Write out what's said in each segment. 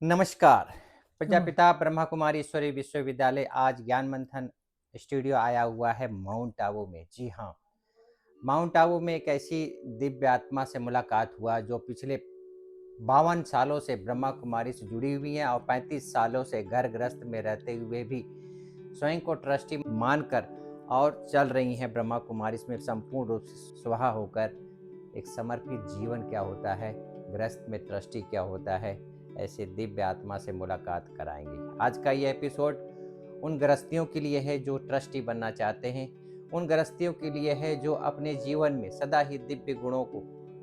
नमस्कार। नमस्ते। प्रजापिता ब्रह्मा कुमारी ईश्वरीय विश्वविद्यालय आज ज्ञान मंथन स्टूडियो आया हुआ है माउंट आबू में। जी हाँ, माउंट आबू में एक ऐसी दिव्य आत्मा से मुलाकात हुआ जो पिछले 52 सालों से ब्रह्मा कुमारी से जुड़ी हुई हैं और 35 सालों से घर गृहस्थ में रहते हुए भी स्वयं को ट्रस्टी मानकर और चल रही हैं। ब्रह्मा कुमारी में संपूर्ण रूप से स्वाहा होकर एक समर्पित जीवन क्या होता है, गृहस्थ में ट्रस्टी क्या होता है, ऐसे दिव्य आत्मा से मुलाकात कराएंगे। आज का ये एपिसोड उन गृहस्थियों के लिए है जो ट्रस्टी बनना चाहते हैं, उन गृहस्थियों के लिए है जो अपने जीवन में सदा ही दिव्य गुणों को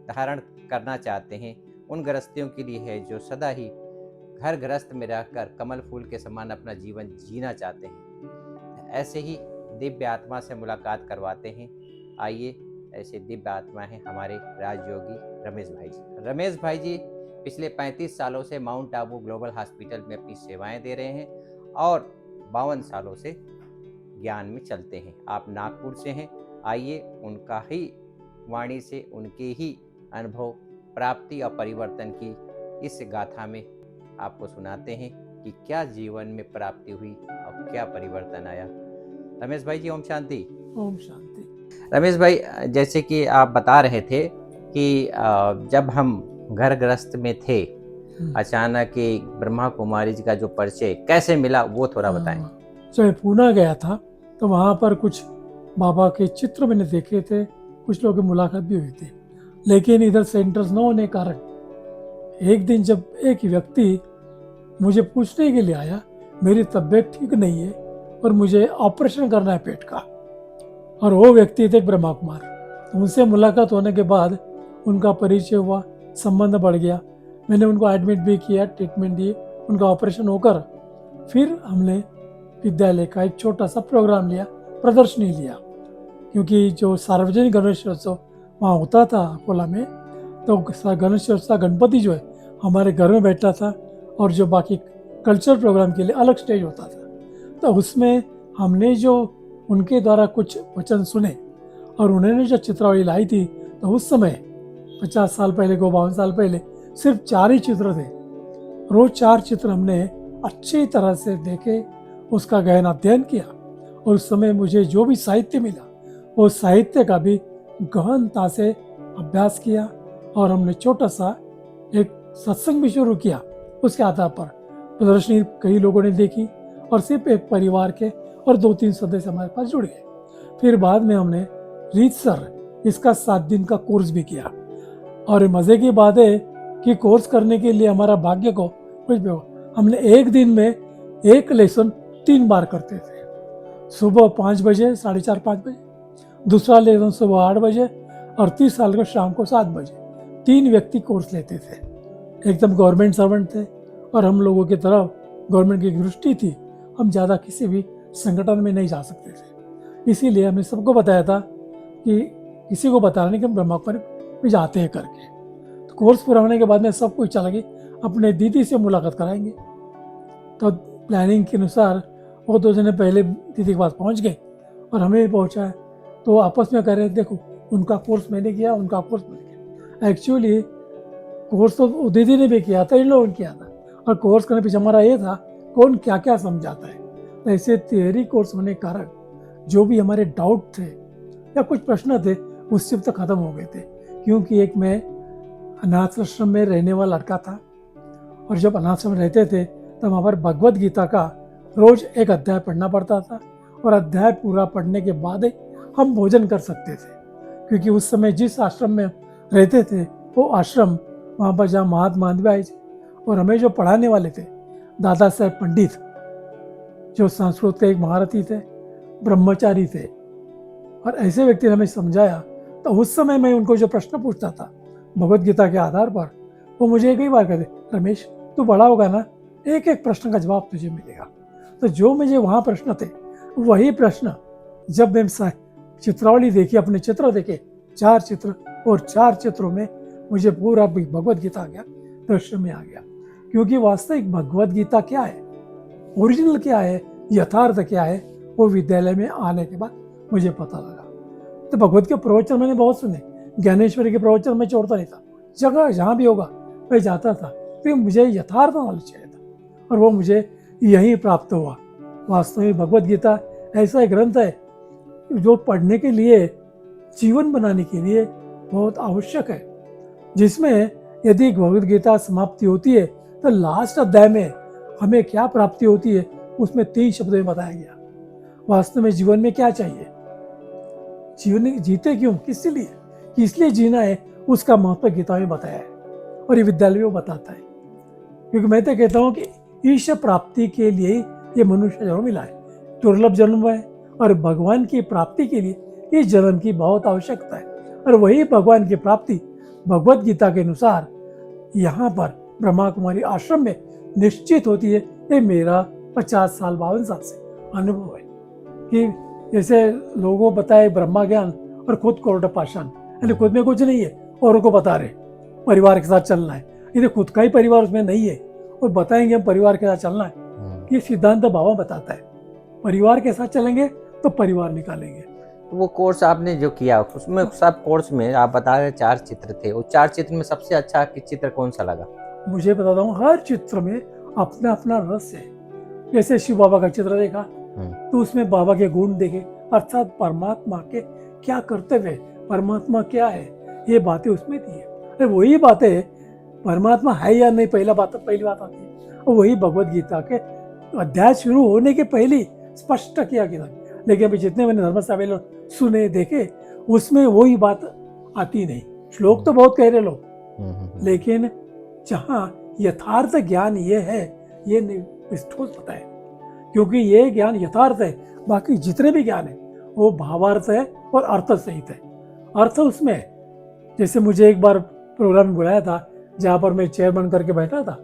धारण करना चाहते हैं, उन गृहस्थियों के लिए है जो सदा ही घर गृहस्थ में रहकर कमल फूल के समान अपना जीवन जीना चाहते हैं। ऐसे ही दिव्य आत्मा से मुलाकात करवाते हैं। आइए, ऐसे दिव्य आत्मा है हमारे राजयोगी रमेश भाई जी। रमेश भाई जी पिछले 35 सालों से माउंट आबू ग्लोबल हॉस्पिटल में अपनी सेवाएं दे रहे हैं और 52 सालों से ज्ञान में चलते हैं। आप नागपुर से हैं। आइए, उनका ही वाणी से उनके ही अनुभव, प्राप्ति और परिवर्तन की इस गाथा में आपको सुनाते हैं कि क्या जीवन में प्राप्ति हुई और क्या परिवर्तन आया। रमेश भाई जी, ओम शांति। ओम शांति। रमेश भाई, जैसे कि आप बता रहे थे कि जब हम घर गृहस्थ में थे, अचानक एक ब्रह्मा कुमारी जी का जो परिचय कैसे मिला वो थोड़ा बताएं। जब मैं पूना गया था तो वहाँ पर कुछ बाबा के चित्र मैंने देखे थे, कुछ लोगों की मुलाकात भी हुई थी, लेकिन इधर सेंटर्स न होने के कारण एक दिन जब एक व्यक्ति मुझे पूछने के लिए आया, मेरी तबीयत ठीक नहीं है और मुझे ऑपरेशन करना है पेट का, और वो व्यक्ति थे ब्रह्मा कुमार। तो उनसे मुलाकात होने के बाद उनका परिचय हुआ, संबंध बढ़ गया। मैंने उनको एडमिट भी किया, ट्रीटमेंट दिए, उनका ऑपरेशन होकर फिर हमने विद्यालय का एक छोटा सा प्रोग्राम लिया, प्रदर्शनी लिया, क्योंकि जो सार्वजनिक गणेशोत्सव वहाँ होता था अकोला में, तो गणेशोत्सव गणपति जो है हमारे घर में बैठता था और जो बाकी कल्चरल प्रोग्राम के लिए अलग स्टेज होता था। तो उसमें हमने जो उनके द्वारा कुछ वचन सुने और उन्होंने जो चित्रावली लाई थी, तो उस समय 50 साल पहले को 52 साल पहले सिर्फ 4 ही चित्र थे। रोज 4 चित्र हमने अच्छी तरह से देखे, उसका गहन अध्ययन किया और उस समय मुझे जो भी साहित्य मिला वो साहित्य का भी गहनता से अभ्यास किया और हमने छोटा सा एक सत्संग भी शुरू किया। उसके आधार पर प्रदर्शनी कई लोगों ने देखी और सिर्फ एक परिवार के और 2-3 सदस्य हमारे पास जुड़ गए। फिर बाद में हमने रीतसर इसका 7 दिन का कोर्स भी किया और मज़े की बात है कि कोर्स करने के लिए हमारा भाग्य को कुछ भी हो, हमने एक दिन में एक लेसन 3 बार करते थे। सुबह 5 बजे, 4:30-5 बजे, दूसरा लेसन सुबह 8 बजे और 30 साल को शाम को 7 बजे। 3 व्यक्ति कोर्स लेते थे। एकदम गवर्नमेंट सर्वेंट थे और हम लोगों की तरफ गवर्नमेंट की दृष्टि थी, हम ज़्यादा किसी भी संगठन में नहीं जा सकते थे। इसीलिए हमने सबको बताया था कि किसी को बताना नहीं कि हम ब्रह्मा कुमारी में जाते हैं करके। तो कोर्स पूरा होने के बाद में सबको इच्छा लगी अपने दीदी से मुलाकात कराएंगे। तो प्लानिंग के अनुसार वो 2 जने पहले दीदी के पास पहुंच गए और हमें भी पहुंचा है। तो आपस में कह रहे देखो, उनका कोर्स मैंने किया, उनका कोर्स मैंने किया। एक्चुअली कोर्स तो दीदी ने भी किया था, इन लोगों ने किया था, और कोर्स करने पीछे हमारा ये था कौन क्या क्या समझाता है। तो ऐसे थियरी कोर्स होने के कारण जो भी हमारे डाउट थे या कुछ प्रश्न थे उससे तक खत्म हो गए थे, क्योंकि एक मैं अनाथ आश्रम में रहने वाला लड़का था और जब अनाथ आश्रम में रहते थे तब हमारे भगवत गीता का रोज एक अध्याय पढ़ना पड़ता था और अध्याय पूरा पढ़ने के बाद ही हम भोजन कर सकते थे, क्योंकि उस समय जिस आश्रम में रहते थे वो आश्रम वहाँ पर जहाँ महात्मा गांधी आए थे और हमें जो पढ़ाने वाले थे दादा साहेब पंडित, जो संस्कृत के एक महारथी थे, ब्रह्मचारी थे, और ऐसे व्यक्ति ने हमें समझाया। तो उस समय मैं उनको जो प्रश्न पूछता था भगवत गीता के आधार पर, वो मुझे कई बार कहते, रमेश तू बड़ा होगा ना, एक एक प्रश्न का जवाब तुझे मिलेगा। तो जो मुझे वहाँ प्रश्न थे वही प्रश्न जब मैं चित्रावली देखी, अपने चित्र देखे, 4 चित्र, और 4 चित्रों में मुझे पूरा भगवत गीता आ गया, दृश्य में आ गया। क्योंकि वास्तविक भगवत गीता क्या है, ओरिजिनल क्या है, यथार्थ क्या है, वो विद्यालय में आने के बाद मुझे पता लगा। तो भगवत के प्रवचन मैंने बहुत सुने, ज्ञानेश्वरी के प्रवचन में छोड़ता नहीं था, जगह जहाँ भी होगा मैं जाता था, क्योंकि मुझे यथार्थ नॉलेज चाहिए था। और वो मुझे यहीं प्राप्त हुआ। वास्तव में भगवत गीता ऐसा एक ग्रंथ है जो पढ़ने के लिए, जीवन बनाने के लिए बहुत आवश्यक है, जिसमें यदि भगवत गीता समाप्ति होती है तो लास्ट अध्याय में हमें क्या प्राप्ति होती है उसमें 3 शब्दों में बताया गया। वास्तव में जीवन में क्या चाहिए, जीवन जीते क्यों, किस लिए, किस लिए जीना है, उसका महत्व गीता में बताया है और ये विद्यालय में बताता है। क्योंकि मैं तो कहता हूँ कि ईश्वर प्राप्ति के लिए ये मनुष्य जन्म मिला है, दुर्लभ जन्म है, और भगवान की प्राप्ति के लिए इस जन्म की बहुत आवश्यकता है। और वही भगवान की प्राप्ति भगवत गीता के अनुसार यहाँ पर ब्रह्मा कुमारी आश्रम में निश्चित होती है। ये मेरा 50 साल 52 साल से अनुभव है कि जैसे लोगों को बताए ब्रह्मा ज्ञान और खुद कोरडा पाषाण, यानी खुद में कुछ नहीं है, औरों को बता रहे परिवार के साथ चलना है, ये खुद का ही परिवार उसमें नहीं है और बताएंगे हम परिवार के साथ चलना है। ये सिद्धांत बाबा बताता है, परिवार के साथ चलेंगे तो परिवार निकालेंगे। वो कोर्स आपने जो किया उसमें सब कोर्स में आप बता रहे 4 चित्र थे, वो 4 चित्र में सबसे अच्छा चित्र कौन सा लगा? मुझे बताता हूँ, हर चित्र में अपना अपना रस है। जैसे शिव बाबा का चित्र देखा तो उसमें बाबा के गुण देखे, अर्थात परमात्मा के क्या कर्तव्य है, परमात्मा क्या है, ये बातें उसमें थी। अरे वही बातें परमात्मा है या नहीं पहली बात आती है, और वही भगवत गीता के अध्याय शुरू होने के पहले स्पष्ट किया गया। लेकिन अभी जितने मैंने धर्म सभा सुने देखे उसमें वही बात आती नहीं। श्लोक तो बहुत कह रहे लोग, लेकिन जहाँ यथार्थ ज्ञान ये है ये नहीं ठोस पता है, क्योंकि ये ज्ञान यथार्थ है। बाकी जितने भी ज्ञान है वो भावार्थ है और अर्थ सहित है। अर्थ उसमें है। जैसे मुझे एक बार प्रोग्राम में बुलाया था जहाँ पर मैं चेयरमैन करके बैठा था,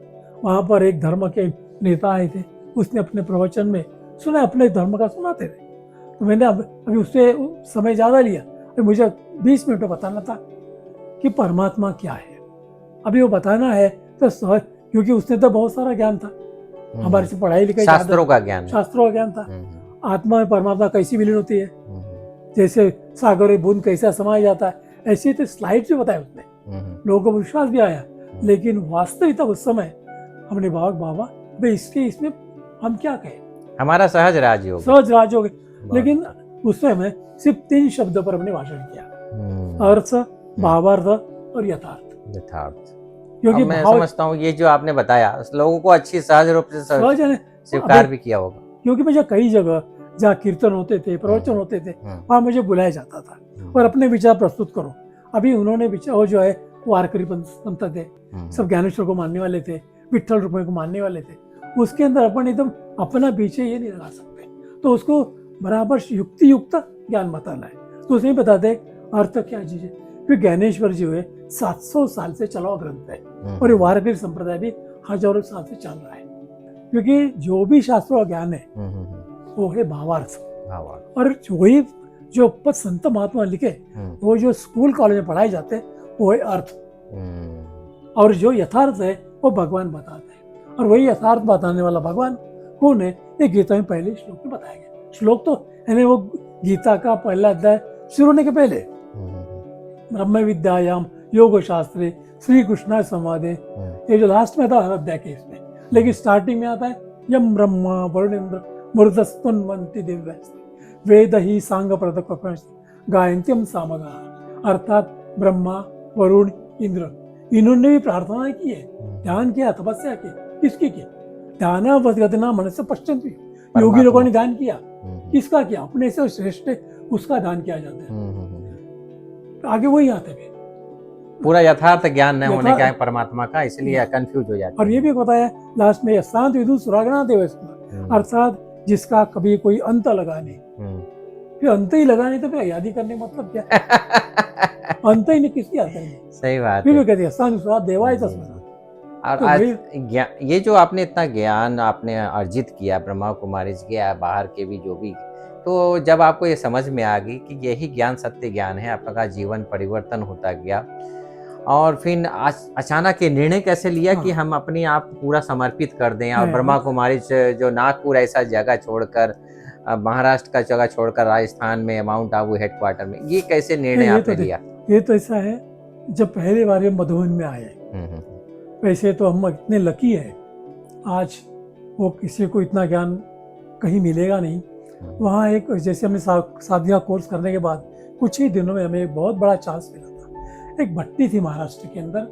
वहाँ पर एक धर्म के नेता आए थे, उसने अपने प्रवचन में सुना, अपने धर्म का सुनाते थे। तो मैंने अभी उससे समय ज़्यादा लिया, तो मुझे 20 मिनट में बताना था कि परमात्मा क्या है। अभी वो बताना है तो क्योंकि उसने तो बहुत सारा ज्ञान था, हमारे से पढ़ाई लिखाई, शास्त्रों का ज्ञान था। आत्मा में परमात्मा कैसी विलीन होती है, जैसे सागर में बूंद कैसा समाया जाता है, ऐसे तो स्लाइड से बताया उसने। लोगों को विश्वास भी आया, लेकिन वास्तविकता उस समय हमने बाबा भाई इसमें हम क्या कहें, हमारा सहज राजयोग, लेकिन उसमें हमें सिर्फ 3 शब्दों पर हमने भाषण किया, अर्थ, भावार्थ और यथार्थ। क्योंकि मैं समझता हूँ ये जो आपने बताया लोगों को अच्छी सहज रूप से स्वीकार भी किया होगा। क्योंकि मुझे कई जगह जहाँ कीर्तन होते थे, प्रवचन होते थे, वहाँ मुझे बुलाया जाता था और अपने विचार प्रस्तुत करो। अभी उन्होंने विचार जो है वो वारकरी पंथ थे, सब ज्ञानेश्वर को मानने वाले थे, विठल रुक्मिणी को मानने वाले थे। उसके अंदर अपन एकदम अपना पीछे ये नहीं लगा सकते, तो उसको बराबर युक्ति युक्त ज्ञान बताना है। तो उसमें बताते अर्थ क्या चीज है। फिर ज्ञानेश्वर जी हुए 700 साल से चला हुआ ग्रंथ है, और ये वारकरी संप्रदाय भी हजारों साल से चल रहा है। क्योंकि जो भी शास्त्रों का ज्ञान है वो है भावार्थ, और वही जो संत महात्मा लिखे वो जो स्कूल कॉलेज में पढ़ाए जाते हैं वो है अर्थ, और जो यथार्थ है वो भगवान बताते हैं। और वही यथार्थ बताने वाला भगवान कौन है, ये गीता में पहले श्लोक में बताया गया। श्लोक तो यानी वो गीता का पहला अध्याय शुरू होने के पहले, ब्रह्म विद्यायाम योग शास्त्रे श्री कृष्णा संवादे, ये जो लास्ट में था हर अध्याय के इसमें, लेकिन स्टार्टिंग में आता है यम ब्रह्मा वरुणेन्द्र मूर्धस्तुन्वन्ति दिव्य वेद ही सांग प्रदक गायन्त्यम सामगा, अर्थात ब्रह्मा वरुण इंद्र इन्होंने भी प्रार्थना की है, ध्यान किया, तपस्या की। किसकी की? ध्यानावगतना मनस्य पश्यन्ति, योगी लोगों ने ध्यान किया। किसका किया? अपने से श्रेष्ठ उसका ध्यान किया जाता है। आगे वही आते हैं, पूरा यथार्थ ज्ञान न होने का परमात्मा का, इसलिए कंफ्यूज हो जाते हैं। और ये भी बताया लास्ट में यशांत विदु सुरागना देव, अर्थात जिसका कभी कोई अंत लगा नहीं। फिर अंत ही लगा नहीं तो फिर याद ही करने मतलब क्या? अंत ही नहीं, किसकी याद करेंगे? सही बात फिर कहते हैं देवाय तस्मै। और तो आज ये जो आपने इतना ज्ञान आपने अर्जित किया, ब्रह्मा कुमारी जी के बाहर के भी जो भी, तो जब आपको ये समझ में आ गई कि यही ज्ञान सत्य ज्ञान है, आपका जीवन परिवर्तन होता गया, और फिर अचानक ये निर्णय कैसे लिया कि हम अपने आप पूरा समर्पित कर दें और ब्रह्मा कुमारी जो नागपुर ऐसा जगह छोड़कर, महाराष्ट्र का जगह छोड़कर राजस्थान में माउंट आबू हेडक्वार्टर में, ये कैसे निर्णय आपने लिया? ये तो ऐसा है, जब पहली बार मधुबन में आए, वैसे तो हम इतने लकी हैं, आज वो किसी को इतना ज्ञान कहीं मिलेगा नहीं। वहाँ एक जैसे हमने शादी का कोर्स करने के बाद कुछ ही दिनों में हमें एक बहुत बड़ा चांस मिला था। एक भट्टी थी महाराष्ट्र के अंदर,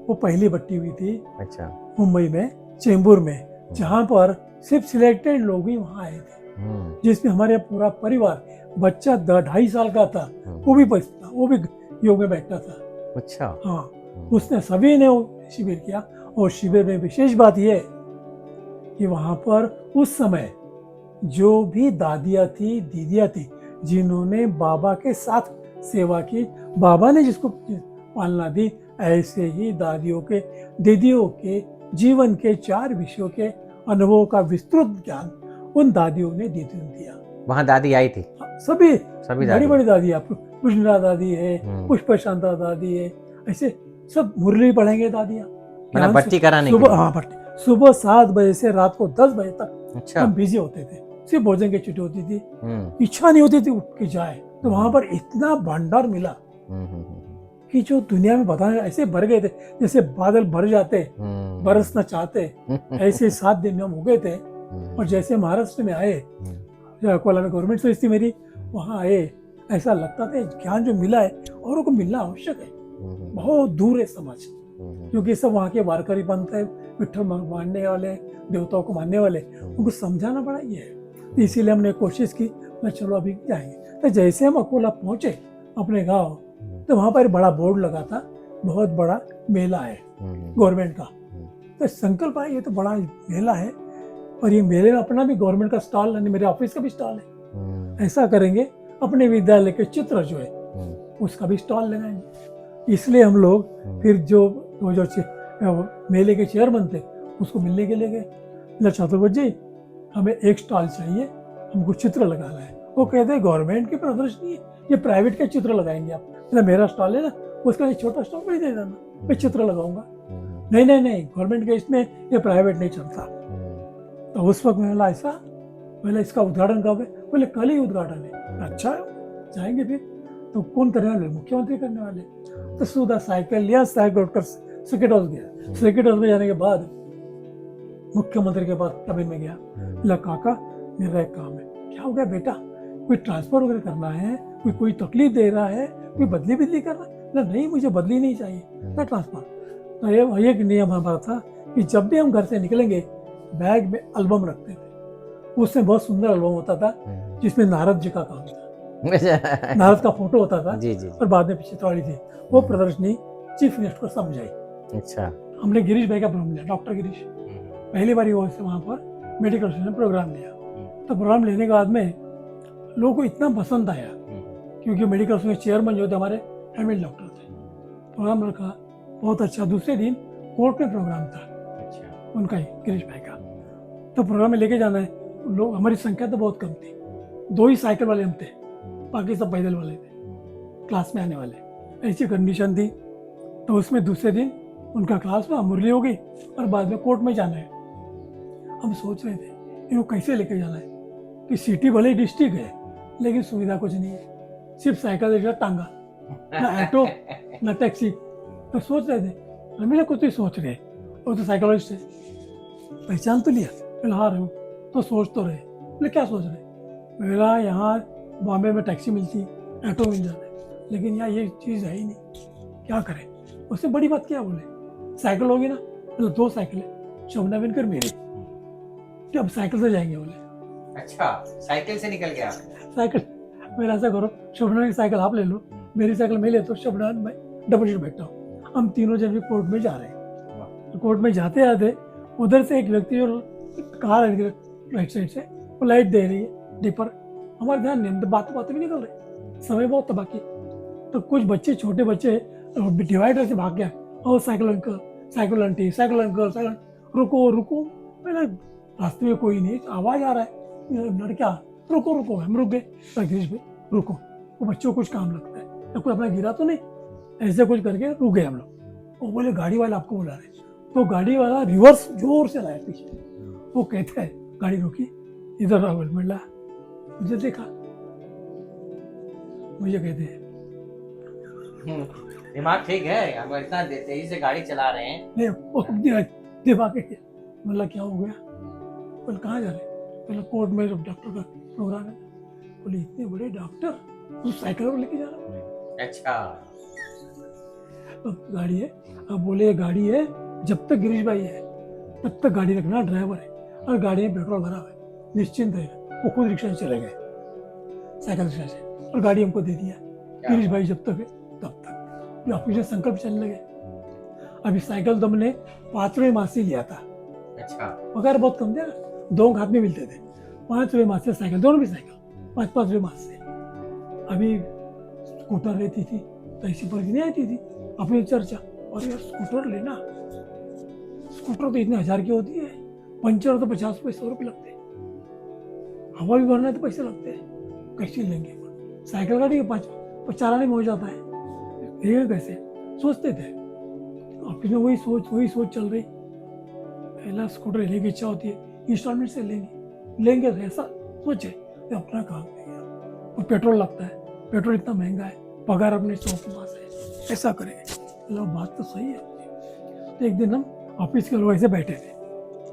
वो पहली भट्टी हुई थी अच्छा। मुंबई में, चेंबूर में, जहाँ पर सिर्फ सिलेक्टेड लोग ही वहाँ आए थे, जिसमें हमारे पूरा परिवार, बच्चा 2.5 साल का था, वो भी बचता, वो भी योग में बैठता था। अच्छा। हाँ, उसने सभी ने वो शिविर किया। और शिविर में विशेष बात यह कि वहाँ पर उस समय जो भी दादियाँ थी, दीदियाँ थी, जिन्होंने बाबा के साथ सेवा की, बाबा ने जिसको पालना दी, ऐसे ही दादियों के, दीदियों के जीवन के 4 विषयों के अनुभवों का विस्तृत ज्ञान उन दादियों ने दिया। वहाँ दादी आई थी? सभी बड़ी दादी, बड़ी दादी, आप पुष्णा दादी है, पुष्प शांता दादी है, ऐसे सब मुरली पढ़ेंगे दादियाँ, मतलब भर्ती कराने के सुबह। लिए? हाँ, भर्ती सुबह 7 बजे से रात को 10 बजे तक। अच्छा। हम बिजी होते थे, सिर्फ भोजन की छुट्टी होती थी, इच्छा नहीं होती थी उठ के जाए, तो वहां पर इतना भंडार मिला कि जो दुनिया में बताने ऐसे भर गए थे, जैसे बादल भर जाते, बरसना चाहते, ऐसे 7 दिन में हम हो गए थे। और जैसे महाराष्ट्र में आए, कोला में गवर्नमेंट सर्विस थी मेरी, वहाँ आए, ऐसा लगता था ज्ञान जो मिला है औरों को मिलना आवश्यक है, बहुत दूर है समाज, क्योंकि सब वहाँ के वारकरी पंथ है, विठ्ठल मानने वाले, देवताओं को मानने वाले, उनको समझाना पड़ा ये है। तो इसीलिए हमने कोशिश की, मैं चलो अभी जाएंगे। तो जैसे हम अकोला पहुंचे अपने गांव, तो वहाँ पर बड़ा बोर्ड लगा था, बहुत बड़ा मेला है गवर्नमेंट का। तो संकल्प आया, ये तो बड़ा मेला है, और ये मेले में अपना भी गवर्नमेंट का स्टॉल, यानी मेरे ऑफिस का भी स्टॉल है, ऐसा करेंगे अपने विद्यालय के चित्र जो है उसका भी स्टॉल लगाएंगे। इसलिए हम लोग फिर जो मेले के चेयरमैन थे उसको मिलने के लिए गए, चतुर्भुज जी हमें एक स्टॉल चाहिए, हमको चित्र लगाना है। वो कहते हैं गवर्नमेंट की प्रदर्शनी है, ये प्राइवेट के चित्र लगाएंगे आप। मतलब मेरा स्टॉल है ना, उसका एक छोटा स्टॉल मुझे दे देना, मैं चित्र लगाऊंगा। नहीं, गवर्नमेंट के इसमें ये प्राइवेट नहीं चलता। तो उस वक्त मैं बोला ऐसा, बोले इसका उद्घाटन कब है? बोले कल ही उद्घाटन है। अच्छा जाएंगे फिर। तो कौन करने वाले? मुख्यमंत्री करने वाले। तो सीधा साइकिल लिया, साइकिल उठकर सेक्रेटरी हाउस गया। सेक्रेटरी हाउस में जाने के बाद मुख्यमंत्री के पास कैबिन में गया, बोला काका मेरा एक काम है। क्या हो गया बेटा? कोई ट्रांसफर वगैरह करना है, कोई तकलीफ दे रहा है, कोई बदली करना? बोला नहीं, मुझे बदली नहीं चाहिए, ना ट्रांसफर। तो ये एक नियम हमारा था कि जब भी हम घर से निकलेंगे बैग में एल्बम रखते थे। उसमें बहुत सुंदर एल्बम होता था जिसमें नारद जी का काम था, नारद का फोटो होता था। जी। और बाद में चित्रवाड़ी थी। वो प्रदर्शनी चीफ गेस्ट को समझाई। अच्छा। हमने गिरीश भाई का प्रोग्राम लिया, डॉक्टर गिरीश, पहली बार वो वहाँ पर मेडिकल में प्रोग्राम लिया। तो प्रोग्राम लेने के बाद में लोगों को इतना पसंद आया, क्योंकि मेडिकल में चेयरमैन जो थे हमारे फैमिली डॉक्टर थे। प्रोग्राम रखा, बहुत अच्छा। दूसरे दिन कोर्ट में प्रोग्राम था उनका ही, गिरीश भाई का। तो प्रोग्राम में लेके जाना है, लोग, हमारी संख्या तो बहुत कम थी, 2 ही साइकिल वाले हम थे, बाकी सब पैदल वाले थे, क्लास में आने वाले। ऐसी कंडीशन थी। तो उसमें दूसरे दिन उनका क्लास में मुरली हो गई और बाद में कोर्ट में जाना है। हम सोच रहे थे इनको कैसे लेके जाना है, कि सिटी भले ही डिस्ट्रिक्ट है लेकिन सुविधा कुछ नहीं है, सिर्फ साइकिल रिक्शा टांगा, ना ऑटो ना टैक्सी। तो सोच रहे थे, हमेशा कुछ ही सोच रहे, वो तो साइकोलॉजिस्ट है, पहचान तो लिया, हाँ रहे हो तो सोच तो रहे। बोले क्या सोच रहे? मेरा यहाँ बॉम्बे में टैक्सी मिलती, ऑटो मिल जाता है, लेकिन यहाँ ये चीज़ है ही नहीं, क्या करें? उससे बड़ी बात क्या? बोले साइकिल होगी ना, मतलब 2 साइकिल है, शोभना बनकर मेरी, कि अब साइकिल से जाएंगे। बोले अच्छा, साइकिल से निकल गया? साइकिल, मेरा ऐसा करो, शोभना की साइकिल आप ले लो, मेरी साइकिल मैं लेता हूँ, शोभना मैं डबल सीट बैठता हूँ। हम तीनों जन भी कोर्ट में जा रहे हैं। तो कोर्ट में जाते आते उधर से एक व्यक्ति और कार राइट साइड से वो लाइट दे रही है डिपर, हमारे ध्यान नहीं, तो बातें भी निकल रही, समय बहुत बाकी। तो कुछ बच्चे, छोटे बच्चे डिवाइडर से भाग गया, और cycle uncle, cycle aunty, cycle uncle, cycle, रुको। मैंने रास्ते में कोई नहीं, आवाज आ रहा है, लड़का रुको, हम रुक गए। गिरीश भाई रुको, वो बच्चों को कुछ काम लगता है, तो कोई अपना गिरा तो नहीं, ऐसे कुछ करके रुक गए हम लोग। वो बोले गाड़ी वाला आपको बुला रहे। तो गाड़ी वाला रिवर्स जोर से लाया पीछे, वो कहता है गाड़ी रोकी, इधर राहुल मिला, मुझे देखा, मुझे कहते हैं दिमाग ठीक है, हम इतना तेजी से गाड़ी चला रहे हैं। नहीं, वो दिमाग मतलब क्या हो गया? बोले कहाँ जा रहे? बोले कोर्ट में डॉक्टर का प्रोग्राम है। बोले इतने बड़े डॉक्टर तू साइकिल पर लेके जा रहा? अच्छा। अब गाड़ी है, अब बोले गाड़ी है, जब तक गिरीश भाई है तब तक गाड़ी रखना, ड्राइवर है और गाड़ी में पेट्रोल भरा हुआ है, निश्चिंत है। वो खुद रिक्शा से चले गए, साइकिल रिक्शा से, और गाड़ी हमको दे दिया। गिरीश भाई जब तक है तब तक ऑफिस में संकल्प चलने लगे। अभी साइकिल तो हमने 5वें माह से लिया था। अच्छा। पगार बहुत कम थे, 2 हाथ में मिलते थे। 5वें माह से साइकिल, दोनों भी साइकिल 5वें माह से। अभी स्कूटर रहती थी तो ऐसी पर नहीं आती थी, अपनी चर्चा, और यार स्कूटर लेना, स्कूटर तो इतने 1000 की होती है, पंचर तो 50 रुपये 100 रुपये लगते हैं, हवा भी भरना है तो पैसे लगते हैं, कैसे लेंगे? साइकिल गाड़ी के 5 चलाने में हो जाता है, लेंगे कैसे? सोचते थे। ऑफिस में वही सोच चल रही। पहला स्कूटर लेने की इच्छा होती है, इंस्टॉलमेंट से लेंगे तो ऐसा सोचे तो अपना काम नहीं, और पेट्रोल लगता है, पेट्रोल इतना महंगा है, पगार अपने 100 के पास है, ऐसा करेंगे? मतलब बात तो सही है। तो एक दिन हम ऑफिस के लोग ऐसे बैठे थे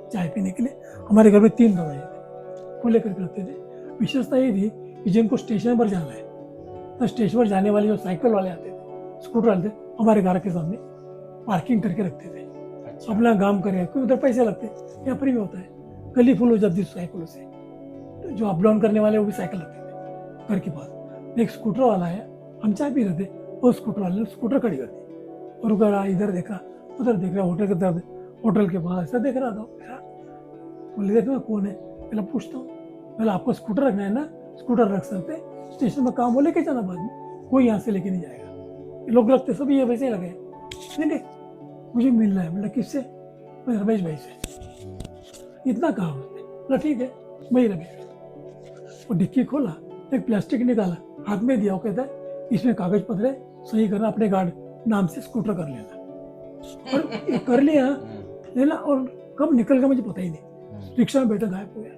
चाय पीने के लिए। हमारे घर में 3 दरवाजे थे, खुले करके रखते थे। विशेषता ये थी कि जिनको स्टेशन पर जाना है तो स्टेशन पर जाने वाले जो साइकिल वाले आते थे, स्कूटर वाले थे, हमारे घर के सामने पार्किंग करके रखते थे। अच्छा। अपना काम करें, क्योंकि उधर पैसे लगते हैं, यहाँ फ्री में होता है। गली फुल हो जाती है साइकिलों से, तो जो अप डाउन करने वाले वो भी साइकिल रखते थे घर के पास। एक स्कूटर वाला है, हम चाय पी रहे थे, वो स्कूटर वाले ने स्कूटर खड़ी कर दी और रुका, इधर देखा उधर देख रहा, होटल के तरफ, होटल के पास ऐसा देख रहा था। बोले देखो कौन है? पहले पूछता हूँ, पहले आपको स्कूटर रखना है ना? स्कूटर रख सकते, स्टेशन में काम हो लेके जाना, बाद में कोई यहाँ से लेके नहीं जाएगा। लोग लगते सभी ये वैसे ही लगे। नहीं मुझे मिलना है। बोला किससे? मैं रमेश भाई से। इतना कहा उसने। बोला ठीक है, वही रमेश। वो डिक्की खोला, एक प्लास्टिक निकाला, हाथ में दिया, वो कहता है इसमें कागज पत्र है, सही करना, अपने गार्ड नाम से स्कूटर कर लेना। और ये कर लिया लेना, और कब निकल गया मुझे पता ही नहीं। रिक्शा में बैठा गायब हो गया।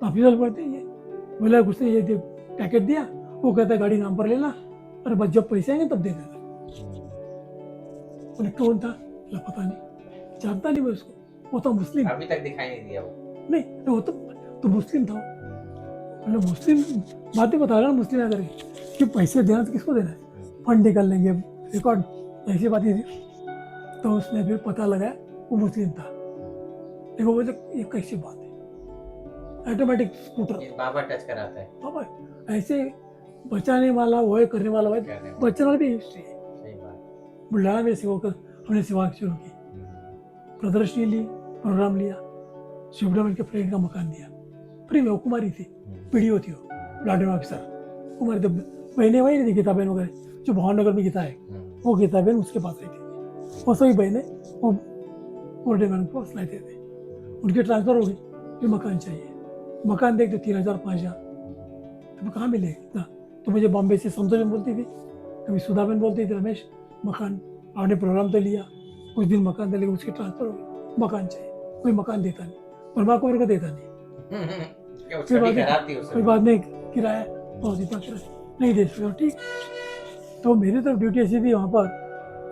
तो ऑफिसर पढ़ते ये बोला, उसने ये पैकेट दिया, वो कहता है गाड़ी नाम पर लेना, और बस जब पैसे आएंगे तब दे देना। बोले कौन था? बोला पता नहीं, जानता नहीं मैं उसको, वो तो मुस्लिम। अभी तक दिखाई नहीं दिया वो? नहीं, वो तो मुस्लिम था। बोले मुस्लिम, बातें बता रहा ना मुस्लिम आकर कि पैसे देना तो किसको देना है, फंड निकाल लेंगे, रिकॉर्ड, ऐसी बातें थी। तो उसने फिर पता लगाया वो मुस्लिम था। देखो बोले ये कैसी बात है, ऑटोमेटिक स्कूटर बाबा टच कराता है। बाबा ऐसे बचाने वाला वो है, करने वाला वो है, बचाने वाला भी हिस्ट्री है। सही बात। बुल्ढाना में हमने सेवा शुरू की, प्रदर्शनी ली, प्रोग्राम लिया, शिवडमन के फ्रेंड का मकान दिया फ्री में। वो कुमारी थी, पीडीओ थी, वो प्लाटून ऑफिसर कुमारी। तो बहनें वही नहीं थी, गीताबेन वगैरह जो भावनगर में गीता है, वो गीताबेन उसके पास रहती थी। वो सभी बहनें वो कोर्टे मैन को लाते थे। उनकी ट्रांसफर हो गई, फिर मकान चाहिए, मकान देखते 3000 5000, तो कहाँ मिले इतना? तो मुझे बॉम्बे से संतोषन बोलती थी, कभी सुधाबेन बोलती थी, रमेश मकान आपने प्रोग्राम तो लिया, कुछ दिन मकान दे, उसकी ट्रांसफर हो गई, मकान चाहिए, कोई मकान देता नहीं, वर्मा को देता नहीं। फिर बाद में किराया बहुत इतना किराया नहीं दे सकते, ठीक। तो मेरी तरफ ड्यूटी ऐसी थी वहाँ पर,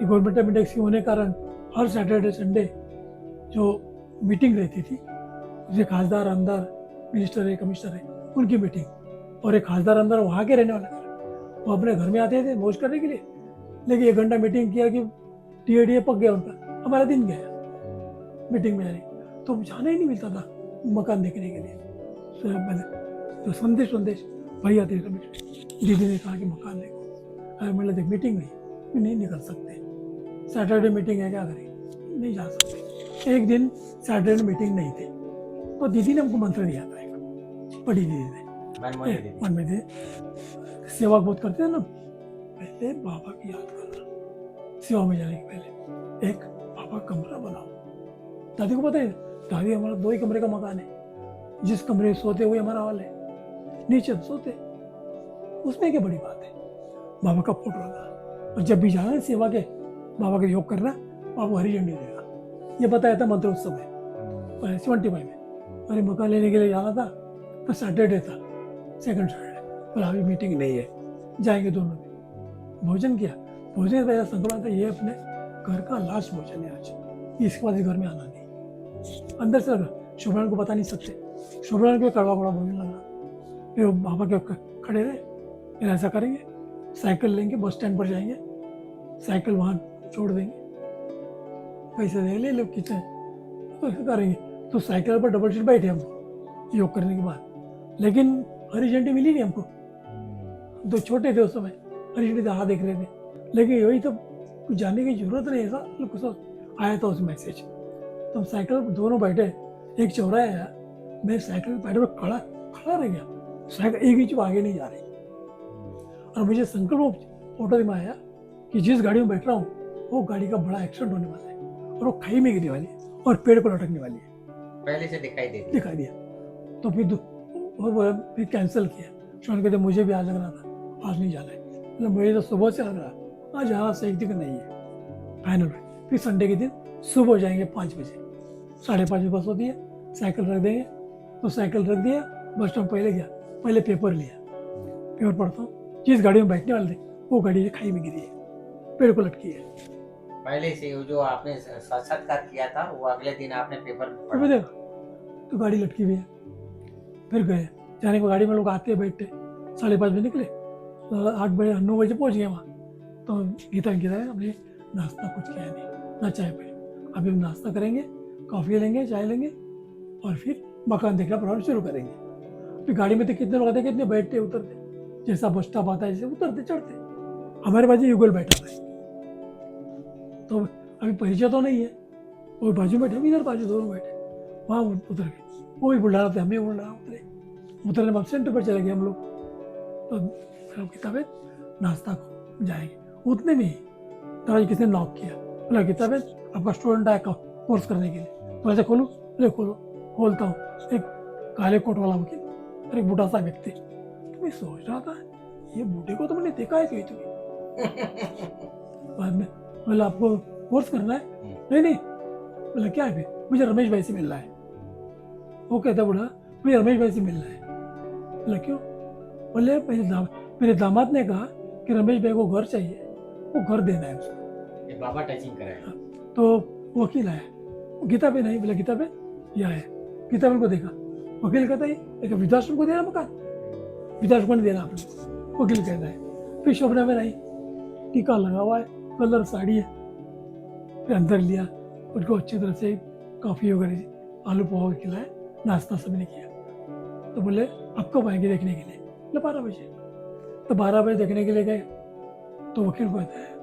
गवर्नमेंट ऑफ इंडेक्स होने के कारण हर सैटरडे संडे जो मीटिंग रहती थी, जैसे खासदार अंदर मिनिस्टर है, कमिश्नर है, उनकी मीटिंग, और एक खासदार अंदर वहाँ के रहने वाले वो अपने घर में आते थे मौज करने के लिए, लेकिन 1 घंटा मीटिंग किया कि टीएडीए पक गया उनका, हमारा दिन गया मीटिंग में आने, तो जाना ही नहीं मिलता था मकान देखने के लिए। तो संदेश भाई आते थे, दीदी ने कहा कि मकान देखो, अरे मतलब देख मीटिंग नहीं निकल सकते, सैटरडे मीटिंग है, क्या करें, नहीं जा सकते। एक दिन सैटरडे मीटिंग नहीं थी, तो दीदी ने हमको मंत्र दिया था, एक बड़ी दीदी ने, मन में दे सेवा बहुत करते हैं ना, पहले बाबा की याद करना, सेवा में जाने के पहले एक बाबा कमरा बनाओ। दादी को पता है, दादी हमारा 2 ही कमरे का मकान है, जिस कमरे में सोते हुए हमारा हॉल है, नीचे सोते, उसमें क्या बड़ी बात है, बाबा का फोटो लगा, और जब भी जाना है सेवा के, बाबा का योग करना, बाबा हरी झंडी देगा, ये बताया था मंत्र उत्सव में 75 में। अरे मकान लेने के लिए जाना था, तो सैटरडे था, सेकंड सैटरडे, पर अभी मीटिंग नहीं है, जाएंगे दोनों में। भोजन किया, भोजन का संकल्प था, ये अपने घर का लास्ट भोजन है आज, इसके बाद घर में आना नहीं। अंदर से लगा शोभरान को बता नहीं सकते। शोभरान को कड़वा कड़वा बोलने लगा। फिर वो बाबा के खड़े रहे, फिर ऐसा करेंगे, साइकिल लेंगे, बस स्टैंड पर जाएंगे, साइकिल वहाँ छोड़ देंगे, पैसे दे ले लो कितने, तो ऐसा करेंगे। तो साइकिल पर डबल सीट बैठे हम योग करने के बाद, लेकिन हरी झंडी मिली नहीं हमको। तो छोटे थे उस समय, हरी झंडी हाथ देख रहे थे, लेकिन यही तो कुछ जानने की जरूरत नहीं, ऐसा कुछ आया था उस मैसेज। तो हम साइकिल पर दोनों बैठे, एक चौराहा आया, मैं साइकिल पर बैठे खड़ा रह गया, साइकिल एक इंच आगे नहीं जा रही। और मुझे संकल्प फोटो में आया कि जिस गाड़ी में बैठ रहा हूँ वो गाड़ी का बड़ा एक्सीडेंट होने वाला है और वो खाई में गिरने वाली है और पेड़ को लटकने वाली है, पहले से दिखाई दिया। तो फिर कैंसिल किया। शोन कहते मुझे भी आज लग रहा था आज नहीं जाना है, मतलब मुझे तो सुबह से लग रहा आज यहाँ से एक दिन नहीं है फाइनल। फिर संडे के दिन सुबह हो जाएंगे 5 बजे, 5:30 बजे बस होती है, साइकिल रख देंगे। तो साइकिल रख दिया, बस स्टॉप पहले गया, पहले पेपर लिया, पेपर पढ़ता हूँ, जिस गाड़ी में बैठने वाले थे वो गाड़ी खाई में गिरी है, पेड़ को लटकी है। पहले से जो आपने साक्षात्कार किया था वो अगले दिन आपने पेपर में पढ़ा, देखा तो गाड़ी लटकी हुई है। फिर गए, जाने को गाड़ी में लोग आते बैठते, 5:30 बजे निकले, 8 बजे 9 बजे पहुंच गए वहाँ। तो गीता हमने नाश्ता कुछ किया नहीं, ना चाय पाई। अभी हम नाश्ता करेंगे, कॉफ़ी लेंगे, चाय लेंगे और फिर मकान देखना प्रोग्राम शुरू करेंगे। फिर गाड़ी में तो कितने लोग आते, कितने बैठते उतरते, जैसा बस स्टॉप आता है जैसे उतरते चढ़ते। हमारे बाजू युगल बैठा है, तो अभी परिचय तो नहीं है, वो बाजू बैठे, इधर बाजू दोनों बैठे, वहाँ उतर गए। वो भी बुला रहे थे, हमें बुला उतरे, उतरने बाद सेंटर पर चले गए हम लोग। तो किताबें नाश्ता को जाएंगे, उतने में ही तो किसी ने नॉक किया, बोला किताबें आपका स्टूडेंट आया कोर्स करने के लिए। तो ऐसे खोलो, अरे खोलो, खोलता हूँ, एक काले कोट वाला वकील और एक बूढ़ा सा व्यक्ति। तो मैं सोच रहा था ये बूढ़े को तो मैंने देखा है कहीं तुम्हें। बाद में बोला आपको कोर्स करना है? नहीं, बोला क्या है? फिर मुझे रमेश भाई से मिलना है। वो कहता बूढ़ा मुझे रमेश भाई से मिलना है। बोला क्यों? बोले मेरे दामाद ने कहा कि रमेश भाई को घर चाहिए, वो घर देना है उसको। ये बाबा टचिंग कराया। तो वकील आया, गीता पे नहीं, बोला गीता पे यह है। गीता पे को देखा, वकील कहता है एक वृद्धाश्रम को देना मकान, वृद्धाश्रम को नहीं देना आपने, वकील कहता है। फिर शोभना में नहीं, टीका लगा हुआ है, कलर साड़ी है। फिर अंदर लिया, उनको अच्छी तरह से कॉफ़ी वगैरह आलू पोहा खिलाया, नाश्ता सबने किया। तो बोले अब कब आएंगे देखने के लिए? बोले 12 बजे। तो 12 बजे देखने के लिए गए, तो वकील को कहता है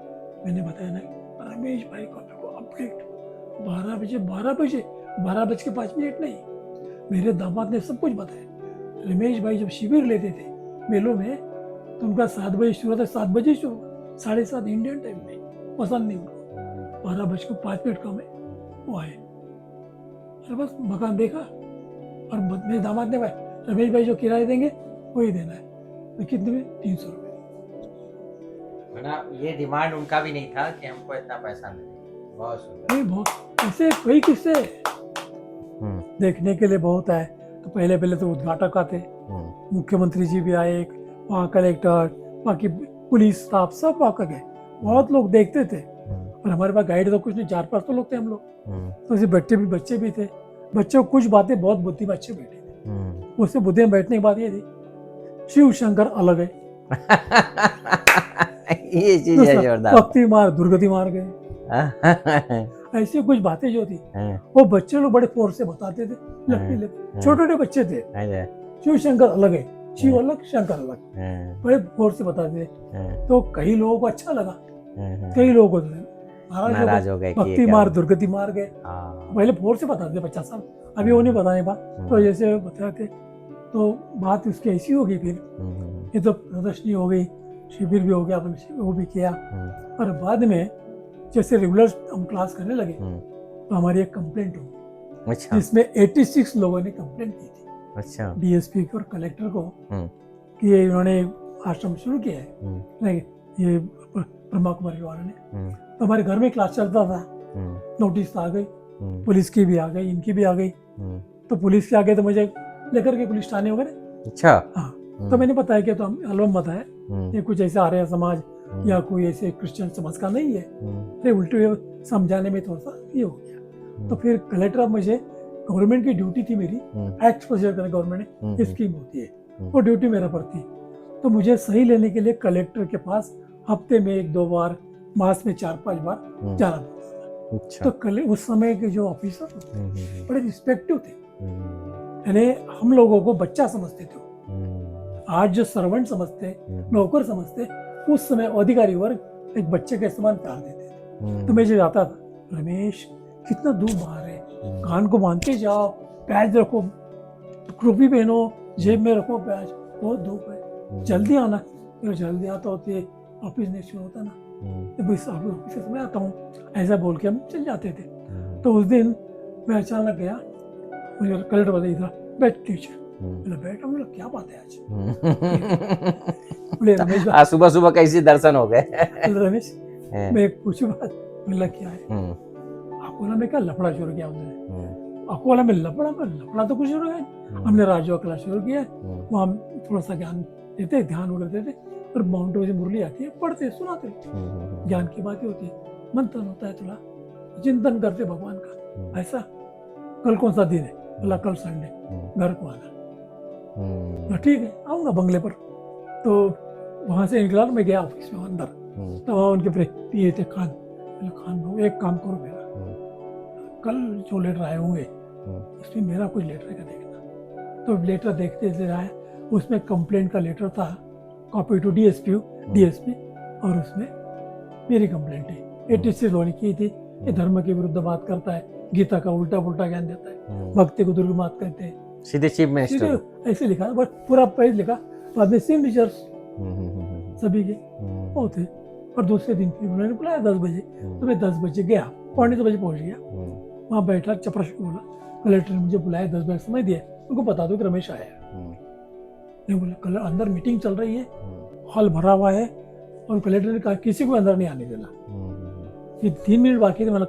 मैंने बताया ना रमेश भाई को अपडेट 12 बजे 12:05 नहीं, मेरे दामाद ने सब कुछ बताया। रमेश भाई जब शिविर लेते थे मेलों में तो उनका 7 बजे शुरू होता, 7 बजे शुरू, 7:30 इंडियन टाइम में, पसंद नहीं उनको। 12:05 का में वो आए, अरे बस मकान देखा और मेरे दामाद ने भाई रमेश भाई जो किराया देंगे वही देना है। तो कितने में? 300 रुपये। ये डिमांड उनका भी नहीं था कि हमको इतना पैसा मिले। बहुत सुंदर। नहीं, बहुत ऐसे कई किस्से देखने के लिए बहुत है। तो पहले तो उद्घाटक आते, मुख्यमंत्री जी भी आए, वहाँ कलेक्टर, बाकी पुलिस स्टाफ सब वहाँ गए, बहुत लोग देखते थे। और हमारे पास गाइड तो कुछ नहीं, 4-5 तो लोग थे हम लोग। तो ऐसे बच्चे भी थे, बच्चों को कुछ बातें बहुत बुद्धि में अच्छे बैठे थे। उससे बुद्धि में बैठने की बात ये थी शिव शंकर अलग है। ये चीज है जोरदार। भक्ति मार दुर्गति मार गए। ऐसी कुछ बातें जो थी वो बच्चे लोग बड़े फोर्स से बताते थे, छोटे बच्चे थे। शिव शंकर अलग है, शिव अलग शंकर अलग, बड़े फोर्स से बताते थे। तो कई लोगों को अच्छा लगा, कई लोगों को नाराज हो गए, भक्ति मार दुर्गति मार गए। पहले फोर्स से बताते थे बच्चा साहब, अभी वो नहीं बताने बात। तो जैसे बताते तो बात उसकी ऐसी हो गई। फिर ये तो प्रदर्शनी हो गई, शिविर भी हो गया, वो भी किया। और बाद में जैसे रेगुलर हम क्लास करने लगे तो हमारी एक कंप्लेंट हुई। अच्छा। जिसमें 86 लोगों ने कंप्लेंट की थी। अच्छा। डीएसपी और कलेक्टर को कि ये इन्होंने आश्रम शुरू किया है, नहीं ये ब्रह्मा कुमारी वालों ने। तो हमारे घर में क्लास चलता था, नोटिस आ गई, पुलिस की भी आ गई, इनकी भी आ गई। तो पुलिस के आ गए तो मुझे लेकर के पुलिस थाने वगैरह। अच्छा। हाँ, तो मैंने बताया कि तो एल्बम बताया ये कुछ ऐसे आर्य समाज या कोई ऐसे क्रिश्चियन समाज का नहीं है। फिर उल्टे समझाने में थोड़ा सा ये हो गया। तो फिर कलेक्टर अब मुझे गवर्नमेंट की ड्यूटी थी मेरी, एक्ट प्रोसीजर करने गवर्नमेंट ने स्कीम होती है, वो ड्यूटी मेरा पर थी। तो मुझे सही लेने के लिए कलेक्टर के पास हफ्ते में 1-2 बार, मास में 4-5 बार जाना पड़ता था। अच्छा। तो उस समय के जो ऑफिसर थे बड़े रिस्पेक्टिव थे, यानी हम लोगों को बच्चा समझते थे। आज जो सर्वेंट समझते, नौकर समझते, उस समय अधिकारी वर्ग एक बच्चे के समान प्यार देते थे। तो मैं जो जाता था, रमेश कितना दूर बाहर है, कान को बांधते जाओ, पैच रखो, टोपी पहनो, जेब में रखो पैच, बहुत धूप है, जल्दी आना। फिर जल्दी आता होती है, ऑफिस नहीं शुरू होता ना, तो बस ऑफिस में आता हूँ, ऐसा बोल के हम चल जाते थे। तो उस दिन मैं अचानक गया, मुझे कलेक्टर बोले इधर बैठ टीचर, बोला बैठ, हम लोग क्या बात है आज। बोले रमेश आज सुबह सुबह कैसे दर्शन हो गए। रमेश मैं कुछ बात, बोला क्या है, अकोला में क्या लफड़ा शुरू किया हमने। अकोला में लफड़ा तो कुछ शुरू है, हमने राजो क्लास शुरू किया, वहाँ थोड़ा सा ज्ञान देते, ध्यान देते थे, और माउंट आबू से मुरली आती है, पढ़ते सुनाते, ज्ञान की बातें होती है, मंथन होता है, थोड़ा चिंतन करते भगवान का। ऐसा कल कौन सा दिन है, बोला कल संडे, घर को आना। ठीक है, आऊँगा बंगले पर। तो वहाँ से निकला, मैं गया ऑफिस में अंदर, तो वहाँ उनके पिए थे खान, खान एक काम करो मेरा, कल जो लेटर आए होंगे उसमें मेरा कुछ लेटर का देखना। तो लेटर देखते आया, उसमें कंप्लेंट का लेटर था, कॉपी टू डीएसपी, और उसमें मेरी कंप्लेंट है, 86 लोगों ने की थी, ये धर्म के विरुद्ध बात करता है, गीता का उल्टा पुल्टा ज्ञान देता है, भक्ति को दुर्गमात करते हैं, सीधे चीफ मिनिस्टर ऐसे लिखा, बस पूरा पेज लिखा, बाद में सिग्नेचर्स सभी के वो थे। और दूसरे दिन फिर उन्होंने बुलाया 10 बजे, तो मैं 10 बजे गया, 9:45 पहुंच गया, वहाँ बैठा, चपरासी को बोला कलेक्टर ने मुझे बुलाया, 10 बजे समय दिया, उनको बता दो कि रमेश आया। मैं बोला कल अंदर मीटिंग चल रही है, हॉल भरा हुआ है, और कलेक्टर ने कहा किसी को अंदर नहीं आने देना। फिर 3 मिनट बाकी थे, मैं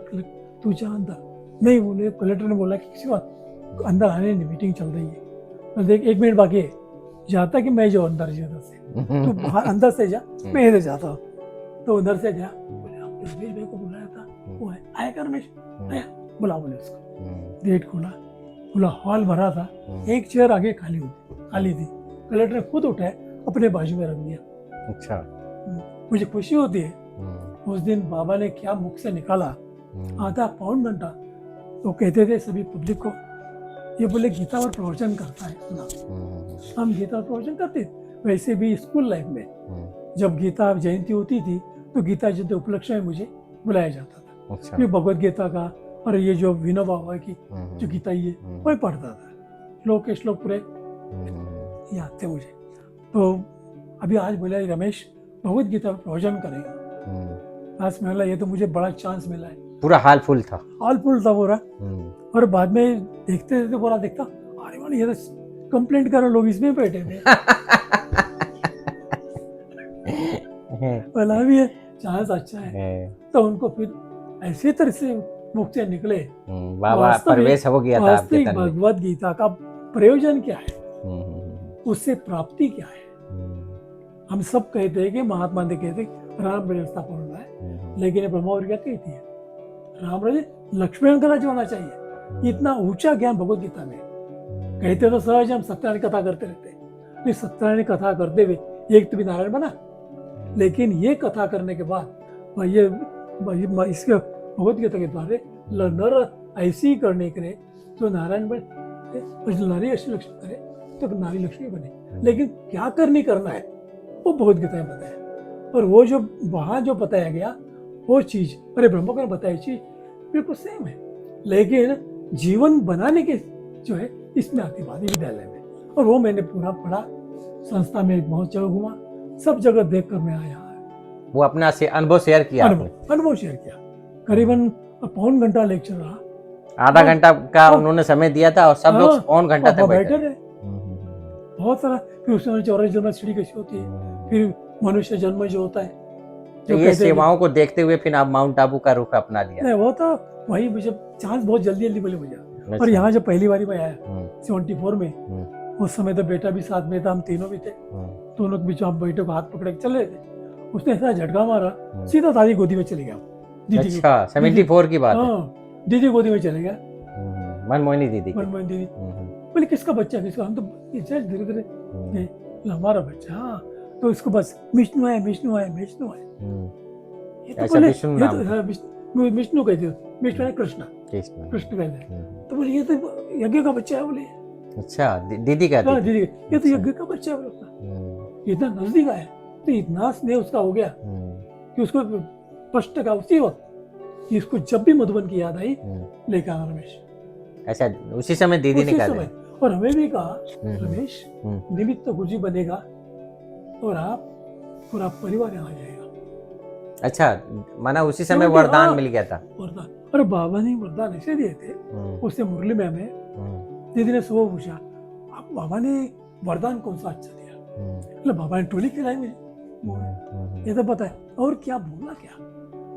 तू जा अंदर, नहीं बोले, कलेक्टर ने बोला कि किसी को अंदर आने नहीं, मीटिंग चल रही है। मैं देख 1 मिनट बाकी है, जाता कि मैं जो अंदर से तो बाहर अंदर से जा, मैं इधर जाता हूँ। तो उधर से गया, बोले आपने रमेश भाई को बुलाया था, वो है, आएगा रमेश, आया, बुला बोले उसको। गेट खोला, बोला हॉल भरा था, एक चेयर आगे खाली थी, कलेक्टर ने खुद उठाया, अपने बाजू में रख दिया। अच्छा, मुझे खुशी होती है। उस दिन बाबा ने क्या मुख से निकाला, आधा पौन घंटा, तो कहते थे सभी पब्लिक को, ये बोले गीता और प्रवचन करता है, सुना। हम गीता और प्रवचन करते, वैसे भी स्कूल लाइफ में जब गीता जयंती होती थी, तो गीता जयंती उपलक्ष्य में मुझे बुलाया जाता था। अच्छा। फिर भगवत गीता का और ये जो विनोबा बाबा की जो गीता ये वही पढ़ता था, श्लोक के श्लोक पूरे याद थे मुझे। तो अभी आज बोला रमेश भगवत गीता प्रवचन करेगा, आज मिला, ये तो मुझे बड़ा चांस मिला है। पूरा हाल फुल था पूरा। और बाद में देखते पूरा देखता, अरे वाले ये तो कंप्लेंट कर रहे लोग इसमें बैठे थे। बोला भी है चांस अच्छा है, तो उनको फिर ऐसे तरह से मुख से निकले, बाबा प्रवेश हो गया था आपके तन में। भगवत गीता का प्रयोजन क्या है, उससे प्राप्ति क्या है। हम सब कहते हैं कि महात्मा ने कहते राम राज्य स्थापन होना है, लेकिन ब्रह्मावरी क्या कहती है, राम राज्य लक्ष्मण का राज्य होना चाहिए। इतना ऊंचा ज्ञान भगवत गीता में। कहते तो सहज हम सत्यनारायण कथा करते रहते हैं, सत्यनारायण कथा करते हुए एक तो भी नारायण बना, लेकिन ये कथा करने के बाद ये इसके भगवत गीता के द्वारा नर ऐसी करने के लिए तो नारायण बने, नारी ऐसी लक्ष्मी करे तो नारी लक्ष्मी बने। लेकिन क्या करना है वो भगवत गीता में बताया, और वो जो वहाँ जो बताया गया वो चीज अरे ब्रह्म को बताई चीज बिल्कुल सेम है, लेकिन जीवन बनाने के जो है इसमें आती बात विद्यालय में। और वो मैंने पूरा पढ़ा, संस्था में बहुत जगह घुमा, सब जगह देख कर मैं आया। वो अपना से अनुभव शेयर किया, अनुभव शेयर किया। करीबन पौन घंटा लेक्चर रहा, आधा घंटा का उन्होंने समय दिया था, और सब लोग पौन घंटा तक बैठे रहे। बहुत सारा, फिर उसमें 84 जन्म सीढ़ी कैसी होती है, फिर मनुष्य जन्म जो होता है, तो ये सेवाओं को देखते हुए फिर आप माउंट आबू का रुख अपना लिया। नहीं, वो तो वही मुझे चांस बहुत जल्दी मिले मुझे। और यहाँ जब पहली बारी में आया 74 में, उस समय तो बेटा भी साथ में था, हम तीनों भी थे, दोनों के बीच हम बेटे को हाथ पकड़ के चल रहे थे। उसने ऐसा झटका मारा, सीधा दादी गोदी में चले गया। अच्छा, 74 की बात है। दीदी गोदी में चले गया। मनमोहिनी दीदी की। मनमोहन दीदी। हम्म, बोले किसका बच्चा है, किसका? हम तो धीरे धीरे हम्म, ये हमारा बच्चा। हाँ, तो इसको बस विष्णु है, विष्णु है, विष्णु है। हम्म। ये तो अच्छा, बोले विष्णु ये नाम तो था। हाँ, विष्णु कहते हो, विष्णु है कृष्ण, कृष्ण। कृष्ण कहते हैं। हम्म। तो बोले ये तो यज्ञ का बच्चा है। बोले अच्छा, दीदी कहती हाँ थी। दीदी, ये तो अच्छा। यज्ञ का बच्चा है। बोले अपना हम्म, इतना नजदीक आया, तो इतना स्नेह उसका हो गया हम्म, कि उसको स्पष्ट का उसी वक्त कि इसको जब भी मधुबन की याद आई हम्म। लेकर आना रमेश, अच्छा, उसी समय दीदी ने उसी कहा समय। था। और हमें भी कहा हम्म, रमेश हम्म। निमित्त तो गुरुजी बनेगा और आप पूरा परिवार यहाँ आ जाएगा। अच्छा, माना उसी समय क्योंकि वरदान हाँ, मिल गया था। वरदान। अरे बाबा ने वरदान ऐसे दिए थे, उससे मुरली में हमें दीदी ने सुबह पूछा, आप बाबा ने वरदान कौन सा अच्छा दिया? मतलब बाबा ने टोली खिलाई मुझे, ये तो पता है। और क्या बोला क्या?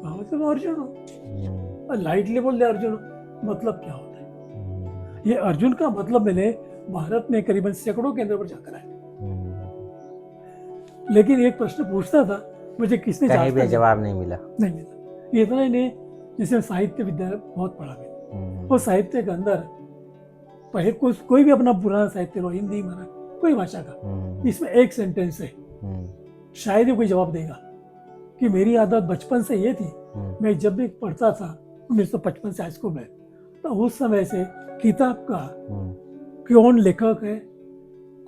बाबा तो अर्जुन हो, लाइटली बोल दे अर्जुन हो, मतलब क्या होता है? ये अर्जुन का मतलब मैंने भारत में करीबन सैकड़ों केंद्रों पर जाकर आया, लेकिन एक प्रश्न पूछता था मुझे किसने कहीं भी जांचता जवाब नहीं मिला। नहीं मिला। ये इतना ही नहीं, जैसे साहित्य विद्यालय बहुत पढ़ा मैंने, और साहित्य के अंदर पहले कोई भी अपना पुराना साहित्य लो, हिंदी मराठी कोई भाषा का, इसमें एक सेंटेंस है, शायद ही कोई जवाब देगा कि मेरी आदत बचपन से ये थी, मैं जब भी पढ़ता था 1955 से हाई स्कूल में, तो उस समय से किताब का कौन लेखक है,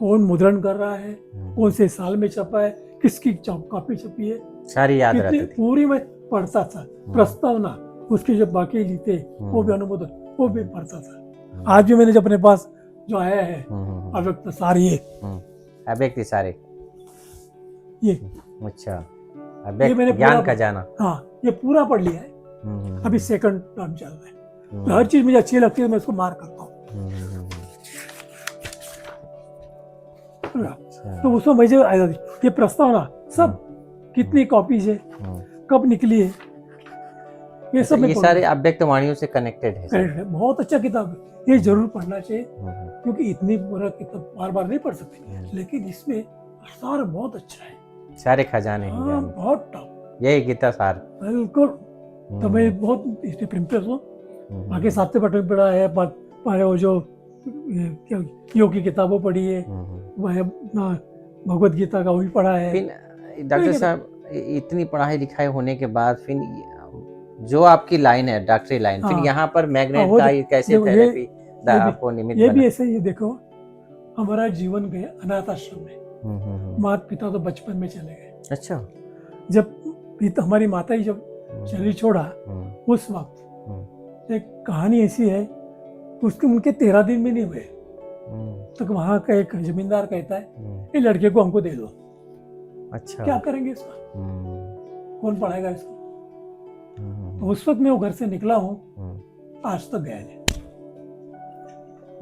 कौन मुद्रण कर रहा है, कौन से साल में छपा है, किसकी कॉपी छपी है, सारी याद कितनी रहती थी। पूरी मैं पढ़ता था। प्रस्तावना, उसके जो बाकी लिखे वो भी अनुमोदन वो भी पढ़ता था। आज भी मैंने जब अपने पास जो आया है अव्यक्त सार, ये अव्यक्त सारे, ये अच्छा, ये अव्यक्त मैंने ज्ञान पूरा का जाना। हाँ ये पूरा पढ़ लिया है। अभी सेकंड टर्म चल रहा है, तो हर चीज मुझे अच्छी लगती है, मैं उसको मार करता हूँ। तो उसमें मुझे आया ये प्रस्तावना सब कितनी कॉपीज है, कब निकली है, ये सब ये सारे अव्यक्त वाणियों से कनेक्टेड है। करेक्ट है, बहुत अच्छा किताब है, ये जरूर पढ़ना चाहिए, क्योंकि इतनी पूरा किताब बार बार नहीं पढ़ सकते, लेकिन इसमें सार बहुत अच्छा है, सारे खजाने हैं ज्ञान, बहुत टॉप, यही गीता सार बिल्कुल। तो मैं बहुत इसमें प्रिंटेड हूँ। बाकी साहित्य पठन पढ़ा है, वो जो योग की किताबों पढ़ी है, वह भगवत गीता का वो भी पढ़ा है। फिर डॉक्टर साहब इतनी पढ़ाई लिखाई होने के बाद फिर जो आपकी लाइन है डॉक्टरी लाइन, फिर यहाँ पर मैग्नेट का कैसे थेरेपी आपको निमित्त बना? ये भी ऐसे ही देखो, हमारा जीवन गया अनाथ आश्रम में, माता पिता तो बचपन में चले गए। अच्छा, जब हमारी माता ही जब शरीर छोड़ा, उस वक्त एक कहानी ऐसी है, उसके उनके 13 दिन भी नहीं हुए तो वहां का एक जमींदार कहता है ये लड़के को हमको दे दो। अच्छा, क्या करेंगे इसका, कौन पढ़ाएगा इसको? उस वक्त मैं वो घर से निकला हूँ, आज तक गया नहीं।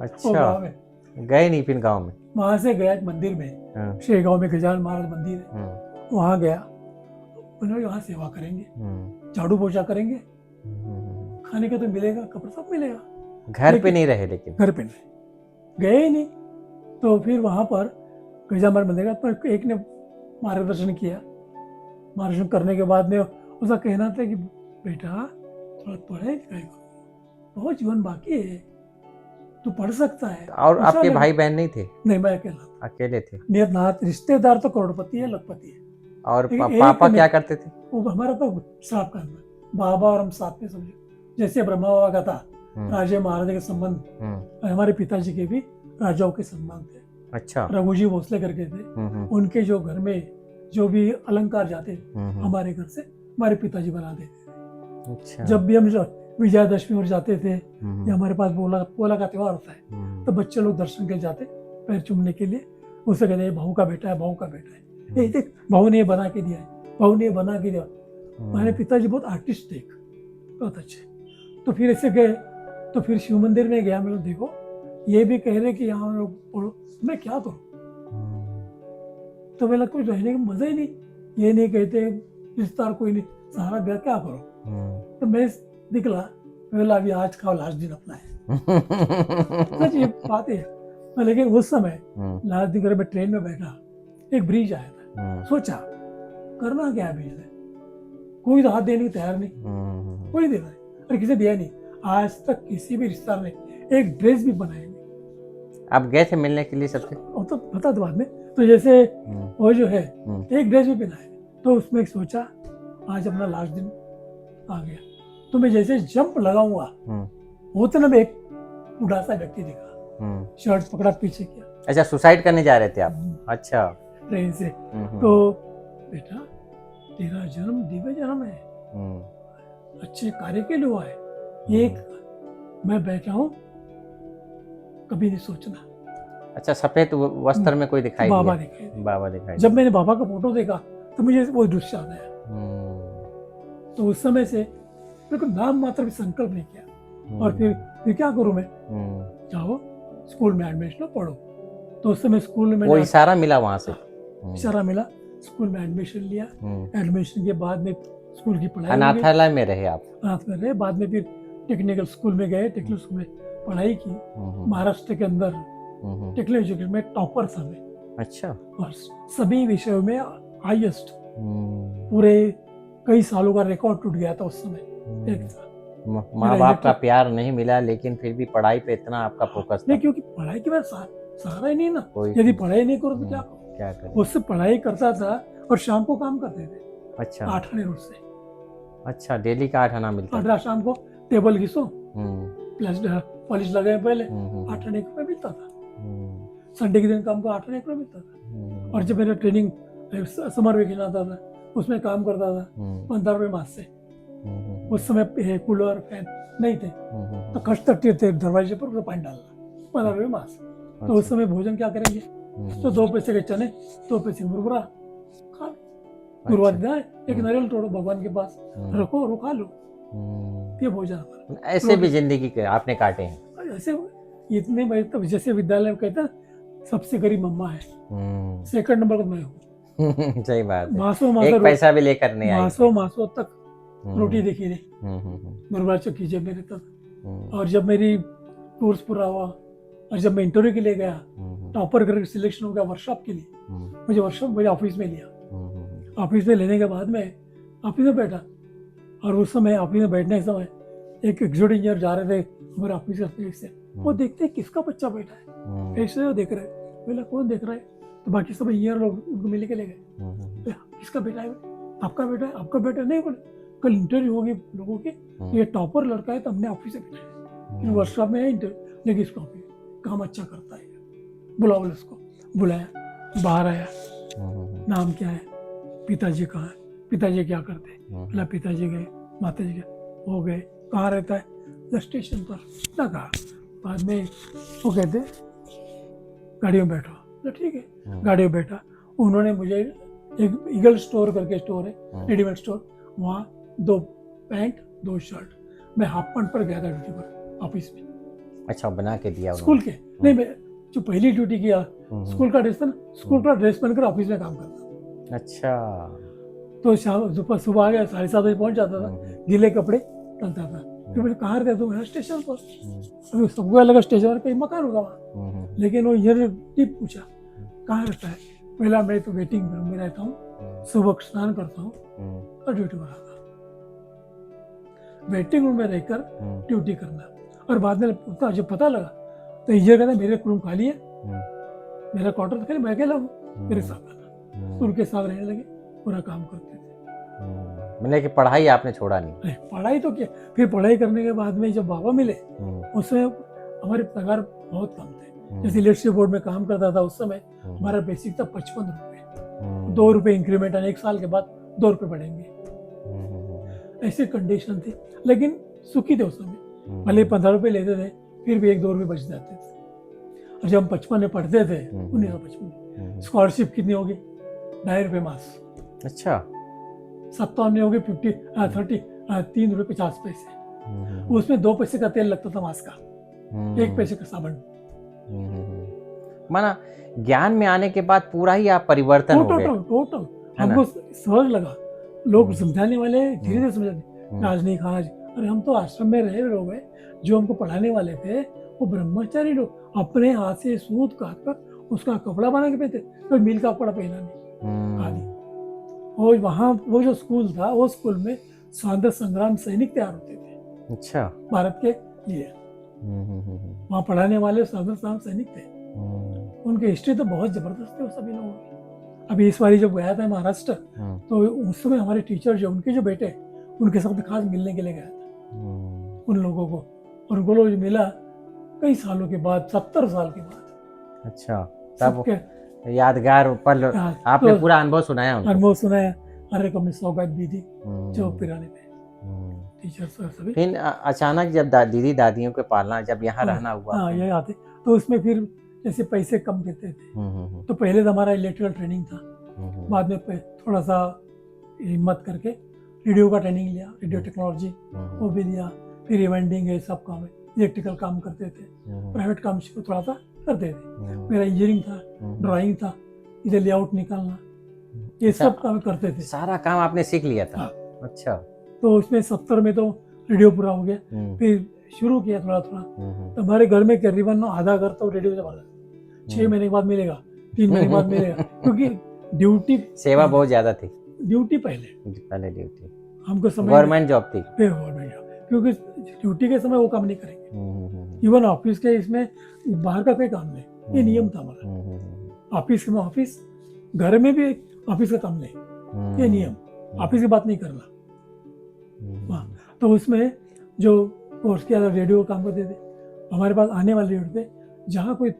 अच्छा, गए नहीं फिर गांव में? वहां से गया मंदिर में, शेरगांव में गजानन महाराज मंदिर है, वहां गया, उन्होंने वहां सेवा करेंगे, झाड़ू पोछा करेंगे, खाने का तो मिलेगा, कपड़ा सब मिलेगा। घर पे नहीं रहे, लेकिन घर पे नहीं गए ही नहीं। तो फिर वहां पर गजानन महाराज मंदिर पर एक ने मार्गदर्शन किया, मार्गदर्शन करने के बाद में उसका कहना था कि बेटा थोड़ा पढ़े लिखाई करो, बहुत जीवन बाकी है, तू पढ़ सकता है। और आपके भाई बहन नहीं थे? नहीं, मैं अकेले थे। नियत नाथ रिश्तेदार तो करोड़पति है, लखपति है। और पापा क्या करते थे? वो हमारा तो श्राप करना, बाबा और हम साथ में समझे, जैसे ब्रह्मा बाबा का था राजे महाराजा के संबंध, हमारे पिताजी के भी राजाओं के संबंध थे। अच्छा, रघुजी भोसले करके थे, उनके जो घर में जो भी अलंकार जाते हमारे घर से हमारे पिताजी बना देते थे। अच्छा, जब भी हम विजयादशमी और जाते थे या हमारे पास पोला का त्योहार होता है, तो बच्चे लोग दर्शन के जाते पैर चूमने के लिए, उसे कहते हैं बहू का बेटा है, बहू का बेटा है, ये देख बहू ने बना के दिया है, बहू ने बना के दिया। हमारे पिताजी बहुत आर्टिस्टिक, बहुत अच्छे। तो फिर ऐसे गए, तो फिर शिव मंदिर में गया, मैं देखो ये भी कह रहे कि यहाँ लोग पढ़ो, मैं क्या करूँ? तो मेरा कुछ रहने का मजा ही नहीं, ये नहीं कहते रिश्तेदार कोई नहीं, सहारा ब्याह क्या करो? तो मैं निकला, बोला अभी आज का लास्ट दिन अपना है। सच ये बात है। लेकिन उस समय लास्ट दिन मैं ट्रेन में बैठा, एक ब्रिज आया था, सोचा करना क्या है ब्रिज में, कोई तो हाथ देने को तैयार नहीं, कोई देना नहीं, और किसी दिया नहीं। आज तक किसी भी रिश्तेदार ने एक ड्रेस भी बनाई नहीं। आप गए थे मिलने के लिए सबसे? वो तो बता दो बाद में। तो जैसे हम्म, वो जो है हम्म, एक ड्रेस भी पहना है, तो उसमें सोचा आज अपना लास्ट दिन आ गया। तो मैं जैसे जंप लगाऊंगा, हम्म, वो तो ना, मैं एक बूढ़ा सा व्यक्ति दिखा, हम्म। शर्ट पकड़ा पीछे किया अच्छा, सुसाइड करने जा रहे थे आप? अच्छा। ट्रेन से। हम्म, तो बेटा, तेरा जन्म दिव्य जन्म है, हम्म, अच्छे कार्य के लिए हुआ है, ये एक मैं बैठा हूँ, कभी नहीं सोचना। अच्छा, सफेद वस्त्र में कोई दिखाई बाबा दिया? दिखाई दिए। बाबा दिखाई जब दिए। मैंने बाबा का फोटो देखा तो मुझे वो दृश्य याद आया। तो उस समय से मेरे को नाम मात्र भी संकल्प नहीं किया। और फिर क्या करूं मैं, जाओ स्कूल में एडमिशन पढ़ो। तो उस समय स्कूल में वो मैंने इशारा मिला वहां से? इशारा मिला, स्कूल में एडमिशन लिया। एडमिशन के बाद में स्कूल की पढ़ाई हो गई, अनाथालय में रहे आप? अनाथ में रहे। बाद में फिर टेक्निकल स्कूल में गए, टेक्निकल स्कूल में पढ़ाई की। महाराष्ट्र के अंदर टेक्निकल एजुकेशन में टॉपर था मैं, अच्छा। और सभी विषयों में हाईएस्ट। पूरे कई सालों का रिकॉर्ड टूट गया था उस समय। एक था माँ बाप का प्यार नहीं मिला, लेकिन फिर भी पढ़ाई पे इतना आपका फोकस था? नहीं, क्योंकि पढ़ाई के बाद सहारा ही नहीं ना। कोई यदि पढ़ाई नहीं करो तो क्या करो। क्या करें? उससे पढ़ाई करता था और शाम को काम करते थे। अच्छा। 8 आने रोज से। अच्छा, डेली का 8 आना मिलता 8 था? शाम को टेबल घिसो, हम्म, प्लस पॉलिश लगाए पहले, हम्म, 8 आने रुपये मिलता था। हम्म, संडे के दिन काम को 8 आने रुपये मिलता था। और जब मेरा ट्रेनिंग समर वेकेशन आता था, उसमें काम करता था 15 रुपये मास से। उस समय कूलर फैन नहीं थे, तो कष्ट थे दरवाजे पर उसको पानी डालना, 15 रुपये मास। तो उस समय भोजन क्या करेंगे, तो 2 पैसे के चने, 2 पैसे का मुरमुरा खा लो। गुरुवार दिन आए, एक नारियल तोड़ो भगवान के पास, रखो और खा लो। ये भोजन हमारा। ऐसे भी जिंदगी के आपने काटे हैं? ऐसे इतने भाई, तब जैसे विद्यालय में कहता सबसे गरीब मम्मा है, सेकंड नंबर पर मैं हूँ। सही बात है। मासो एक पैसा भी लेकर नहीं आई। मासो तक रोटी देखी नहीं, गुरुवार चौकी जेब में रहता था। और जब मेरी कोर्स पूरा हुआ और जब मैं इंटरव्यू के लिए गया, टॉपर करके सिलेक्शन हो गया वर्कशॉप के लिए, मुझे वर्कशॉप मुझे ऑफिस में लिया। ऑफिस में लेने के बाद में ऑफिस में बैठा, और उस समय ऑफिस में बैठने के समय एक एग्जीक्यूटिव इंजीनियर जा रहे थे हमारे ऑफिस से। वो देखते हैं किसका बच्चा बैठा है, ऐसे वो देख रहे हैं। बोला कौन देख रहा है, तो बाकी सब इंजीनियर लोग उनको मिल के ले गए। किसका बेटा है, आपका बेटा है, आपका बेटा नहीं। बोले कल इंटरव्यू होगी लोगों की, ये टॉपर लड़का है तो हमने ऑफिस से बिठाया, वर्कशॉप में है इंटरव्यू, लेकिन इसको काम अच्छा करता है, बुलाओ। उसको बुलाया, बाहर आया, नाम क्या है, पिताजी कहाँ है, पिताजी क्या करते हैं, बोला पिताजी गए, माता जी गए, हो गए, कहाँ रहता है, स्टेशन पर ना कहा। बाद में वो कहते गाड़ी में बैठो, तो ठीक है गाड़ी में बैठा। उन्होंने मुझे एक ईगल स्टोर करके स्टोर है, रेडीमेड स्टोर, वहाँ 2 पैंट 2 शर्ट, मैं हाफ पैंट पर गया था ड्यूटी पर ऑफिस में। अच्छा, बना के दिया स्कूल के नहीं, मैं जो पहली ड्यूटी किया स्कूल का ड्रेस पहन, स्कूल का ड्रेस पहनकर ऑफिस में काम करता। अच्छा। तो शाम सुबह आ गया, 7:30 बजे पहुंच जाता था, गीले कपड़े डालता था। फिर मुझे कहाँ रहता तो स्टेशन पर, अभी सबको अलग स्टेशन पर कहीं मकान होगा वहाँ, लेकिन वो ये टिप पूछा कहाँ रहता है। पहला मैं तो वेटिंग रूम में रहता हूँ, सुबह स्नान करता हूँ और ड्यूटी पर आता हूँ। वेटिंग रूम में रहकर ड्यूटी करना। और बाद में जब पता लगा तो ये कहता मेरे रूम खाली है, मेरा क्वार्टर खाली, मैं अकेला हूँ, मेरे साथ आना। उनके साथ रहने लगे, पूरा काम करते थे। मैंने कि पढ़ाई आपने छोड़ा नहीं? पढ़ाई तो क्या, फिर पढ़ाई करने के बाद में जब बाबा मिले, उसमें हमारे पगार बहुत कम थे। जैसे इलेक्ट्रिसिटी बोर्ड में काम करता था, उस समय हमारा बेसिक था 55 रुपये, 2 रुपये इंक्रीमेंट, 1 साल के बाद 2 रुपये बढ़ेंगे, ऐसी कंडीशन थी। लेकिन सुखी थे उस समय, भले 15 रुपये लेते थे, फिर भी 1-2 रुपये बच जाते थे। और जब हम 55 में पढ़ते थे, 1955, स्कॉलरशिप कितनी होगी, 2.5 रुपये मास। अच्छा। 57 में होगी 3 रुपये 50 पैसे। उसमें 2 पैसे का तेल लगता था मास का, 1 पैसे का साबुन। माना ज्ञान में आने के बाद पूरा ही आप परिवर्तन हो गए। टोटल हमको सहज लगा। लोग समझाने वाले धीरे धीरे समझाते, आज नहीं कहा। अरे हम तो आश्रम में रहे लोग हैं, जो हमको पढ़ाने वाले थे वो ब्रह्मचारी लोग, अपने हाथ से सूत काट कर उसका कपड़ा बना के पहनते, कोई मिल का कपड़ा पहना नहीं आदि। और वहाँ वो जो स्कूल था, वो स्कूल में स्वातंत्रता संग्राम सैनिक तैयार होते थे, अच्छा, भारत के लिए। वहाँ पढ़ाने वाले सागर साहब सैनिक थे, हम्म, उनकी हिस्ट्री तो बहुत जबरदस्त है वो सभी लोगों की। अभी इस बारी जब गया था महाराष्ट्र, हम्म, तो उस समय हमारे टीचर जो उनके जो बेटे, उनके साथ खास मिलने के लिए गया था उन लोगों को, और उनको लोग मिला कई सालों के बाद, 70 साल के बाद। अच्छा, तब सबके यादगार पल आपने तो पूरा अनुभव सुनाया उनको। अनुभव सुना है, हर एक अपनी सौगात भी दी जो हम्म, पिराने थे हम्म। टीचर्स सभी। फिर अचानक जब दीदी दादियों के पालना जब यहाँ हाँ रहना हुआ हाँ, फिर। ये आते तो उसमें फिर जैसे पैसे कम देते थे, तो पहले तो हमारा इलेक्ट्रिकल ट्रेनिंग था, बाद में थोड़ा सा हिम्मत करके रेडियो का ट्रेनिंग लिया, रेडियो टेक्नोलॉजी वो भी लिया, फिर इवेंटिंग है, सब काम है, इलेक्ट्रिकल काम करते थे, प्राइवेट काम शुरू थोड़ा सा करते थे। मेरा इंजीनियरिंग था, ड्राइंग था, इधर लेआउट निकालना, ये अच्छा, सब काम करते थे। सारा काम आपने सीख लिया था। हाँ। अच्छा। तो उसमें 70 में तो रेडियो पूरा हो गया, फिर शुरू किया थोड़ा थोड़ा, तो हमारे घर में करीबन आधा घर तो रेडियो से भरा, 6 महीने के बाद मिलेगा, 3 महीने के बाद मिलेगा, क्योंकि ड्यूटी सेवा बहुत ज्यादा थी ड्यूटी पहले पहले ड्यूटी, हमको समय गवर्नमेंट जॉब थी। पे गवर्नमेंट जॉब, क्योंकि ड्यूटी के समय वो काम नहीं करेंगे, इवन ऑफिस के इसमें बाहर का कोई काम नहीं, ये नियम था हमारा। ऑफिस में ऑफिस, घर में भी ऑफिस का काम नहीं, ये नियम, ऑफिस की बात नहीं करना। हाँ, तो उसमें जो कोर्स किया था रेडियो का काम करते थे, हमारे पास आने वाले रेडियो थे जहाँ कोई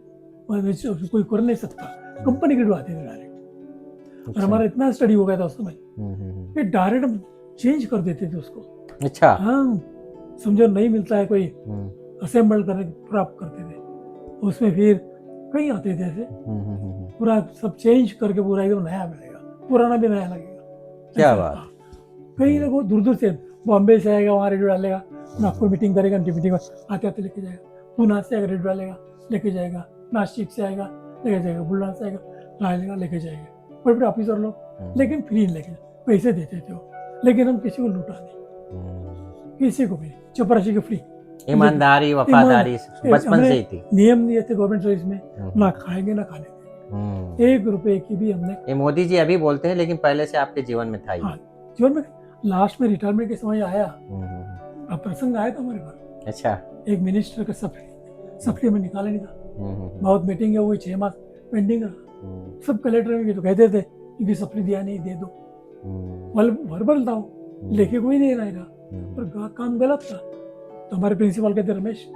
कर नहीं सकता, कंपनी के रेडियो आते थे डायरेक्ट, और हमारा इतना स्टडी हो गया था उस समय कि डायरेक्ट हम चेंज कर देते थे उसको। अच्छा। हाँ, समझो नहीं मिलता है कोई, असेंबल करने प्राप्त करते थे, उसमें फिर कई आते थे ऐसे, पूरा सब चेंज करके पूरा एकदम नया मिलेगा, पुराना भी नया लगेगा। क्या बात। कहीं ना दूर दूर से, बॉम्बे से आएगा वहाँ रेडियो डालेगा, नागपुर मीटिंग करेगा, मीटिंग आते आते लेके जाएगा, पूना से आएगा रेडियो डालेगा लेके जाएगा, नासिक से आएगा लेके जाएगा, बुलढाना से आएगा डालेगा लेके जाएगा, बड़े बड़े ऑफिसर लोग, लेकिन फ्री लेके पैसे देते थे वो, लेकिन हम किसी को लूटा नहीं, किसी को भी, चपरासी को फ्री, ईमानदारी वफादारी बचपन से ही थी। नियम ये थे गवर्नमेंट सर्विस में, ना खाएंगे ना खाने देंगे, 1 रुपए की भी हमने। ये मोदी जी अभी बोलते हैं, लेकिन पहले से आपके जीवन में था ही। हाँ, जीवन में लास्ट में रिटायरमेंट के समय आया, अब प्रसंग आया था हमारे पास। अच्छा। एक मिनिस्टर का सप्ली में निकाला नहीं था, बहुत मीटिंग है, वही 6 मास पेंडिंग रहा, सब कलेक्टर में भी तो कहते थे कि सप्ली दिया नहीं, दे दो, वर्बल था वो, लेके कोई नहीं रहेगा, पर काम गलत था। तो हमारे प्रिंसिपल कहते रमेश,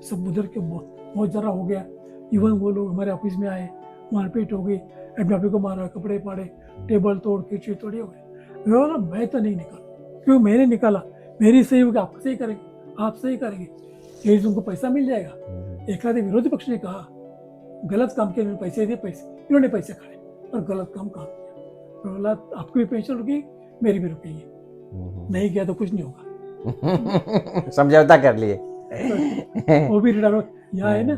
सब उधर के बहुत जरा हो गया, इवन वो लोग हमारे ऑफिस में आए, मारपीट हो गई, एडमिन को मारा, कपड़े पाड़े, टेबल तोड़, खिड़की तोड़ी हो गई। बोला मैं तो नहीं निकाला, क्यों मैंने निकाला, मेरी सही होगी, आप सही करेंगे, आप सही करेंगे, यही तुमको पैसा मिल जाएगा। एक आधे विरोधी पक्ष ने कहा गलत काम के पैसे दिए, इन्होंने पैसे खाए और गलत काम किया। बोला आपकी भी पेंशन रुकी, मेरी भी रुकेगी, नहीं किया तो कुछ नहीं होगा। समझौता कर लिए। वो भी रिटायरमेंट यहाँ है ना,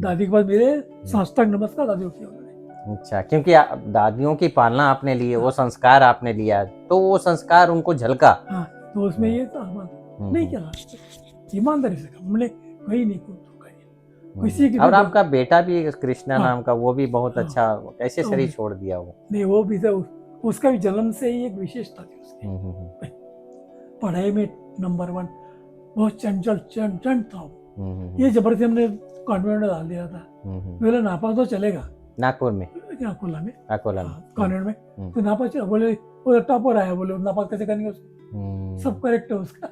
दादी के पास मेरे साष्टांग नमस्कार दादी किया उन्होंने। अच्छा, क्योंकि दादियों की पालना आपने ली है, वो संस्कार आपने लिया, तो वो संस्कार उनको झलका। हाँ, तो उसमें ये था, नहीं किया, ईमानदारी से हमने कहीं नहीं किसी की। और आपका बेटा भी कृष्णा नाम का, वो भी बहुत हाँ, अच्छा, कैसे शरीर छोड़ दिया वो? नहीं, वो भी था, उसका भी जन्म से ही एक विशेषता थी उसकी, पढ़ाई में नंबर 1, बहुत चंचल था वो। ये जबरदस्ती हमने कॉन्वेंट में डाल दिया था, बोले नापास तो चलेगा, नागपुर में, अकोला में, कॉन्वेंट में, तो नापास बोले वो टॉपर आया, बोले नापास कैसे करेंगे उसको, सब करेक्ट है उसका,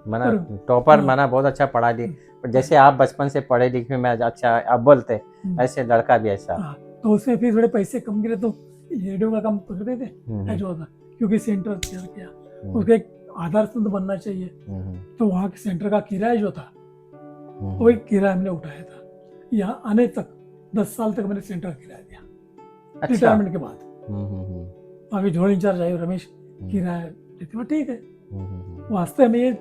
मना टॉपर माना बहुत अच्छा पढ़ा दी, पर जैसे आप बचपन से पढ़े लिखे में अच्छा अव्वल थे, ऐसे लड़का भी ऐसा। तो उसमें फिर थोड़े पैसे कम गिरे तो रेडियो का काम पकड़ते थे, ऐसा होता, क्योंकि सेंटर तैयार किया, उसका एक आधार स्तंभ बनना चाहिए, तो वहाँ के सेंटर का किराया जो था, वही किराया हमने उठाया था। यहाँ आने तक 10 साल तक मैंने सेंटर का किराया दिया, रिटायरमेंट के बाद। आगे जोड़ इंचार्ज आए रमेश, किराया देते, ठीक है, वास्तव में ये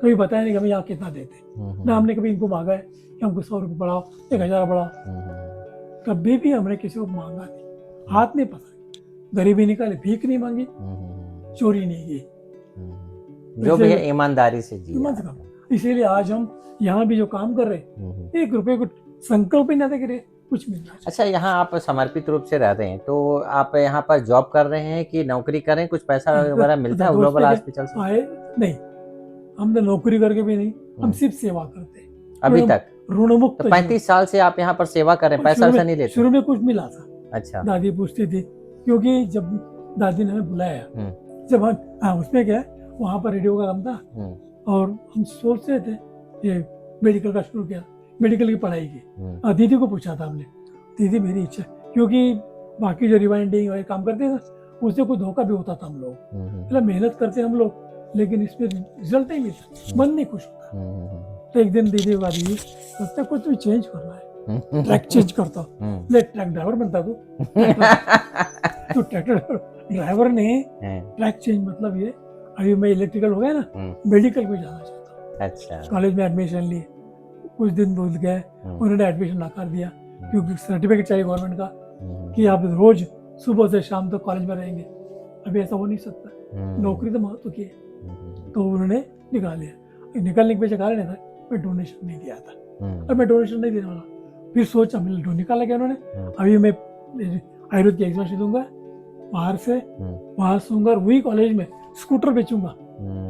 कभी बताया नहीं कि हमें यहाँ कितना देते, ना हमने कभी इनको मांगा है कि हमको 100 रुपये बढ़ाओ, 1000 बढ़ाओ, कभी भी हमने किसी को मांगा नहीं, हाथ नहीं पकड़ा, गरीबी निकाली, भीख नहीं मांगी, चोरी नहीं की, जो भी है ईमानदारी से जी। इसीलिए आज हम यहाँ भी जो काम कर रहे, 1 रुपए को संकल्प ही ना दे कुछ मिलना। अच्छा, यहाँ आप समर्पित रूप से रहते हैं, तो आप यहाँ पर जॉब कर रहे हैं कि नौकरी कर रहे हैं, कुछ पैसा वगैरह मिलता है ग्लोबल हॉस्पिटल से? नहीं, हम तो नौकरी करके भी नहीं, हम सिर्फ सेवा करते हैं। अभी तक? ऋणमुक्त तो 35 साल से आप यहाँ पर सेवा कर रहे हैं, पैसा वैसा नहीं लेते? शुरू में कुछ मिला था। अच्छा। दादी पूछती थी, क्योंकि जब दादी ने हमें बुलाया, जब हम उसमें क्या है, वहाँ पर रेडियो का काम था और हम सोच रहे थे ये मेडिकल का शुरू किया, मेडिकल की पढ़ाई की। दीदी को पूछा था हमने, दीदी मेरी इच्छा, क्योंकि बाकी जो रिवाइंडिंग और काम करते थे उससे कोई धोखा भी होता था हम लोग, मतलब मेहनत करते हम लोग लेकिन इसमें रिजल्ट नहीं मिलता, मन नहीं खुश होता। तो एक दिन दीदी को दीदी लगता कुछ भी चेंज करना है, ट्रैक चेंज करता हूँ, ले ट्रैक ड्राइवर बनता तू ट्रैक्टर ड्राइवर नहीं, ट्रैक चेंज मतलब ये, अभी मैं इलेक्ट्रिकल हो गया ना, मेडिकल में जाना चाहता हूँ। अच्छा। कॉलेज में एडमिशन लिए, कुछ दिन बोल गए, उन्होंने एडमिशन नकार दिया क्योंकि सर्टिफिकेट चाहिए गवर्नमेंट का कि आप रोज सुबह से शाम तक कॉलेज में रहेंगे। अभी ऐसा हो नहीं सकता, नौकरी तो महत्व की है, तो उन्होंने निकाल लिया। निकालने के पीछे कारण था मैं डोनेशन नहीं दिया था, और मैं डोनेशन नहीं देने वाला। फिर सोचा मैंने निकाला क्या उन्होंने, अभी मैं आयुर्वेद की एग्जाम दूंगा बाहर से, वहां सूंगा, वही कॉलेज में स्कूटर बेचूंगा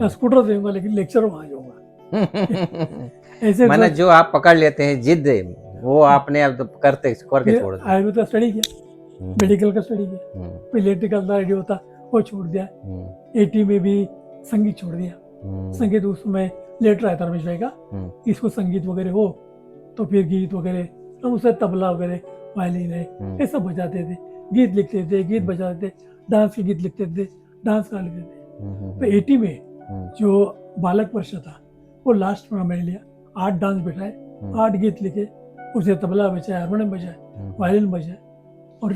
या स्कूटर दूंगा, लेकिन लेक्चर वहां जाऊंगा। ऐसे मतलब जो आप पकड़ लेते हैं जिद, वो आपने अब तो करके छोड़ दिया। आयुर्वेद का स्टडी किया, मेडिकल का स्टडी किया, इलेक्ट्रिकल था, रेडियो था, वो छोड़ दिया। एटी में भी संगीत छोड़ दिया। संगीत उस समय लेटर आया था रमेश भाई का, इसको संगीत वगैरह हो तो फिर गीत वगैरह, हम उससे तबला वगैरह, वायलिन है, ये सब बजाते थे, गीत लिखते थे, गीत बजाते थे, डांस के गीत लिखते थे, डांस कर लेते थे। तो 80 में जो बालक वर्ष था वो लास्ट में मैंने लिया, 8 डांस बैठाए, 8 गीत लिखे, उसे तबला बजाया, हारमोनियम बजाया, वायलिन बजाया और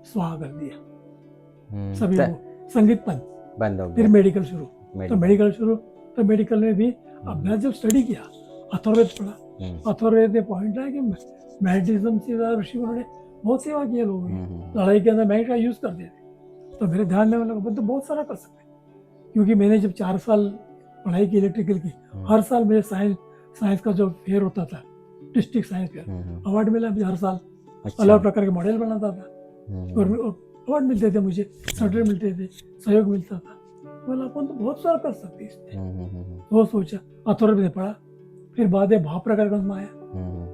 स्वाहा कर दिया सभी को, संगीत बंद हो गया। फिर मेडिकल शुरू, तो मेडिकल में भी अभ्यास जब स्टडी किया, अथर्ववेद पढ़ा, अथर्ववेद में पॉइंट है कि मैग्नेटिज्म से ऋषि उन्होंने बहुत सेवा की है लोगों की, लड़ाई के अंदर मैग्नेट का यूज करते थे। तो मेरे ध्यान में लगा तो बहुत सारा कर सकते, क्योंकि मैंने जब 4 साल पढ़ाई की इलेक्ट्रिकल की, हर साल मेरे साइंस का जो फेयर होता था, डिस्ट्रिक्ट साइंस फेयर, अवार्ड मिला मुझे हर साल। अलग प्रकार के मॉडल बनाता था और अवार्ड मिलते थे मुझे, सर्टिफिकेट मिलते थे, सहयोग मिलता था। बोला अपन तो बहुत सारा कर सकते इसमें, तो सोचा अथर्ववेद में पढ़ा। फिर बाद में भाव प्रकार ग्रंथ में आया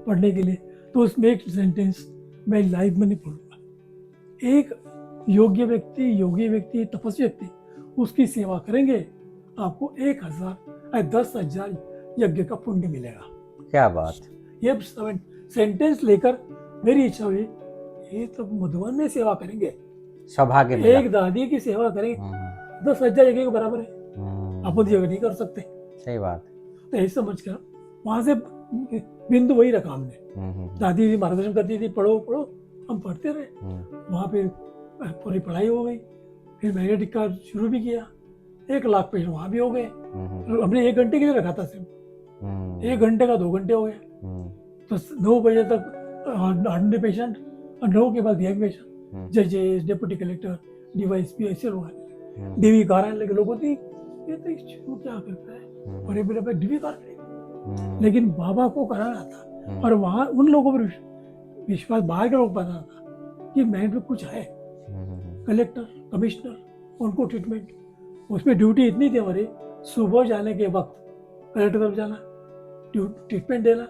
पढ़ने के लिए, तो उसमें एक सेंटेंस मैं लाइफ में नहीं भूलूंगा, एक योगी व्यक्ति, तपस्वी व्यक्ति, उसकी सेवा करेंगे आपको 1000 या 10,000 यज्ञ का पुण्य मिलेगा। क्या बात! ये सेंटेंस लेकर मेरी इच्छा हुई, ये तो मधुबन में सेवा करेंगे, सौभाग्य मिला। एक दादी की सेवा करेंगे, 10,000 यज्ञ के बराबर है, अपन यज्ञ नहीं कर सकते। सही बात। तो ऐसे समझ कर वहां से बिंदु वही रखा हमने। दादी मार्गदर्शन करती थी, पढ़ो, हम पढ़ते रहे, वहां पे पूरी पढ़ाई हो गई। फिर मैग्नेटिक का शुरू भी किया, 1 लाख पेशेंट वहां भी हो गए। हमने 1 घंटे के लिए रखा था सिर्फ, 1 घंटे का 2 घंटे हो गए। तो 9 बजे तक ऑर्डिनरी पेशेंट और 9 के बाद वीआईपी पेशेंट, जजेस, डिप्टी कलेक्टर, डीवाईएसपी, ऐसे लोग आने, डीवी कार आने लगे। लोग होती ये तो क्या करता है, और ये डीवी कार, लेकिन बाबा को कराना था। और वहां उन लोगों पर विश्वास, बाहर के लोग पता था कि मैंने पे कुछ है, कलेक्टर, कमिश्नर, उनको ट्रीटमेंट, उसमें ड्यूटी इतनी थी हमारी, सुबह जाने के वक्त कलेक्टर तरफ जाना, ट्रीटमेंट देना,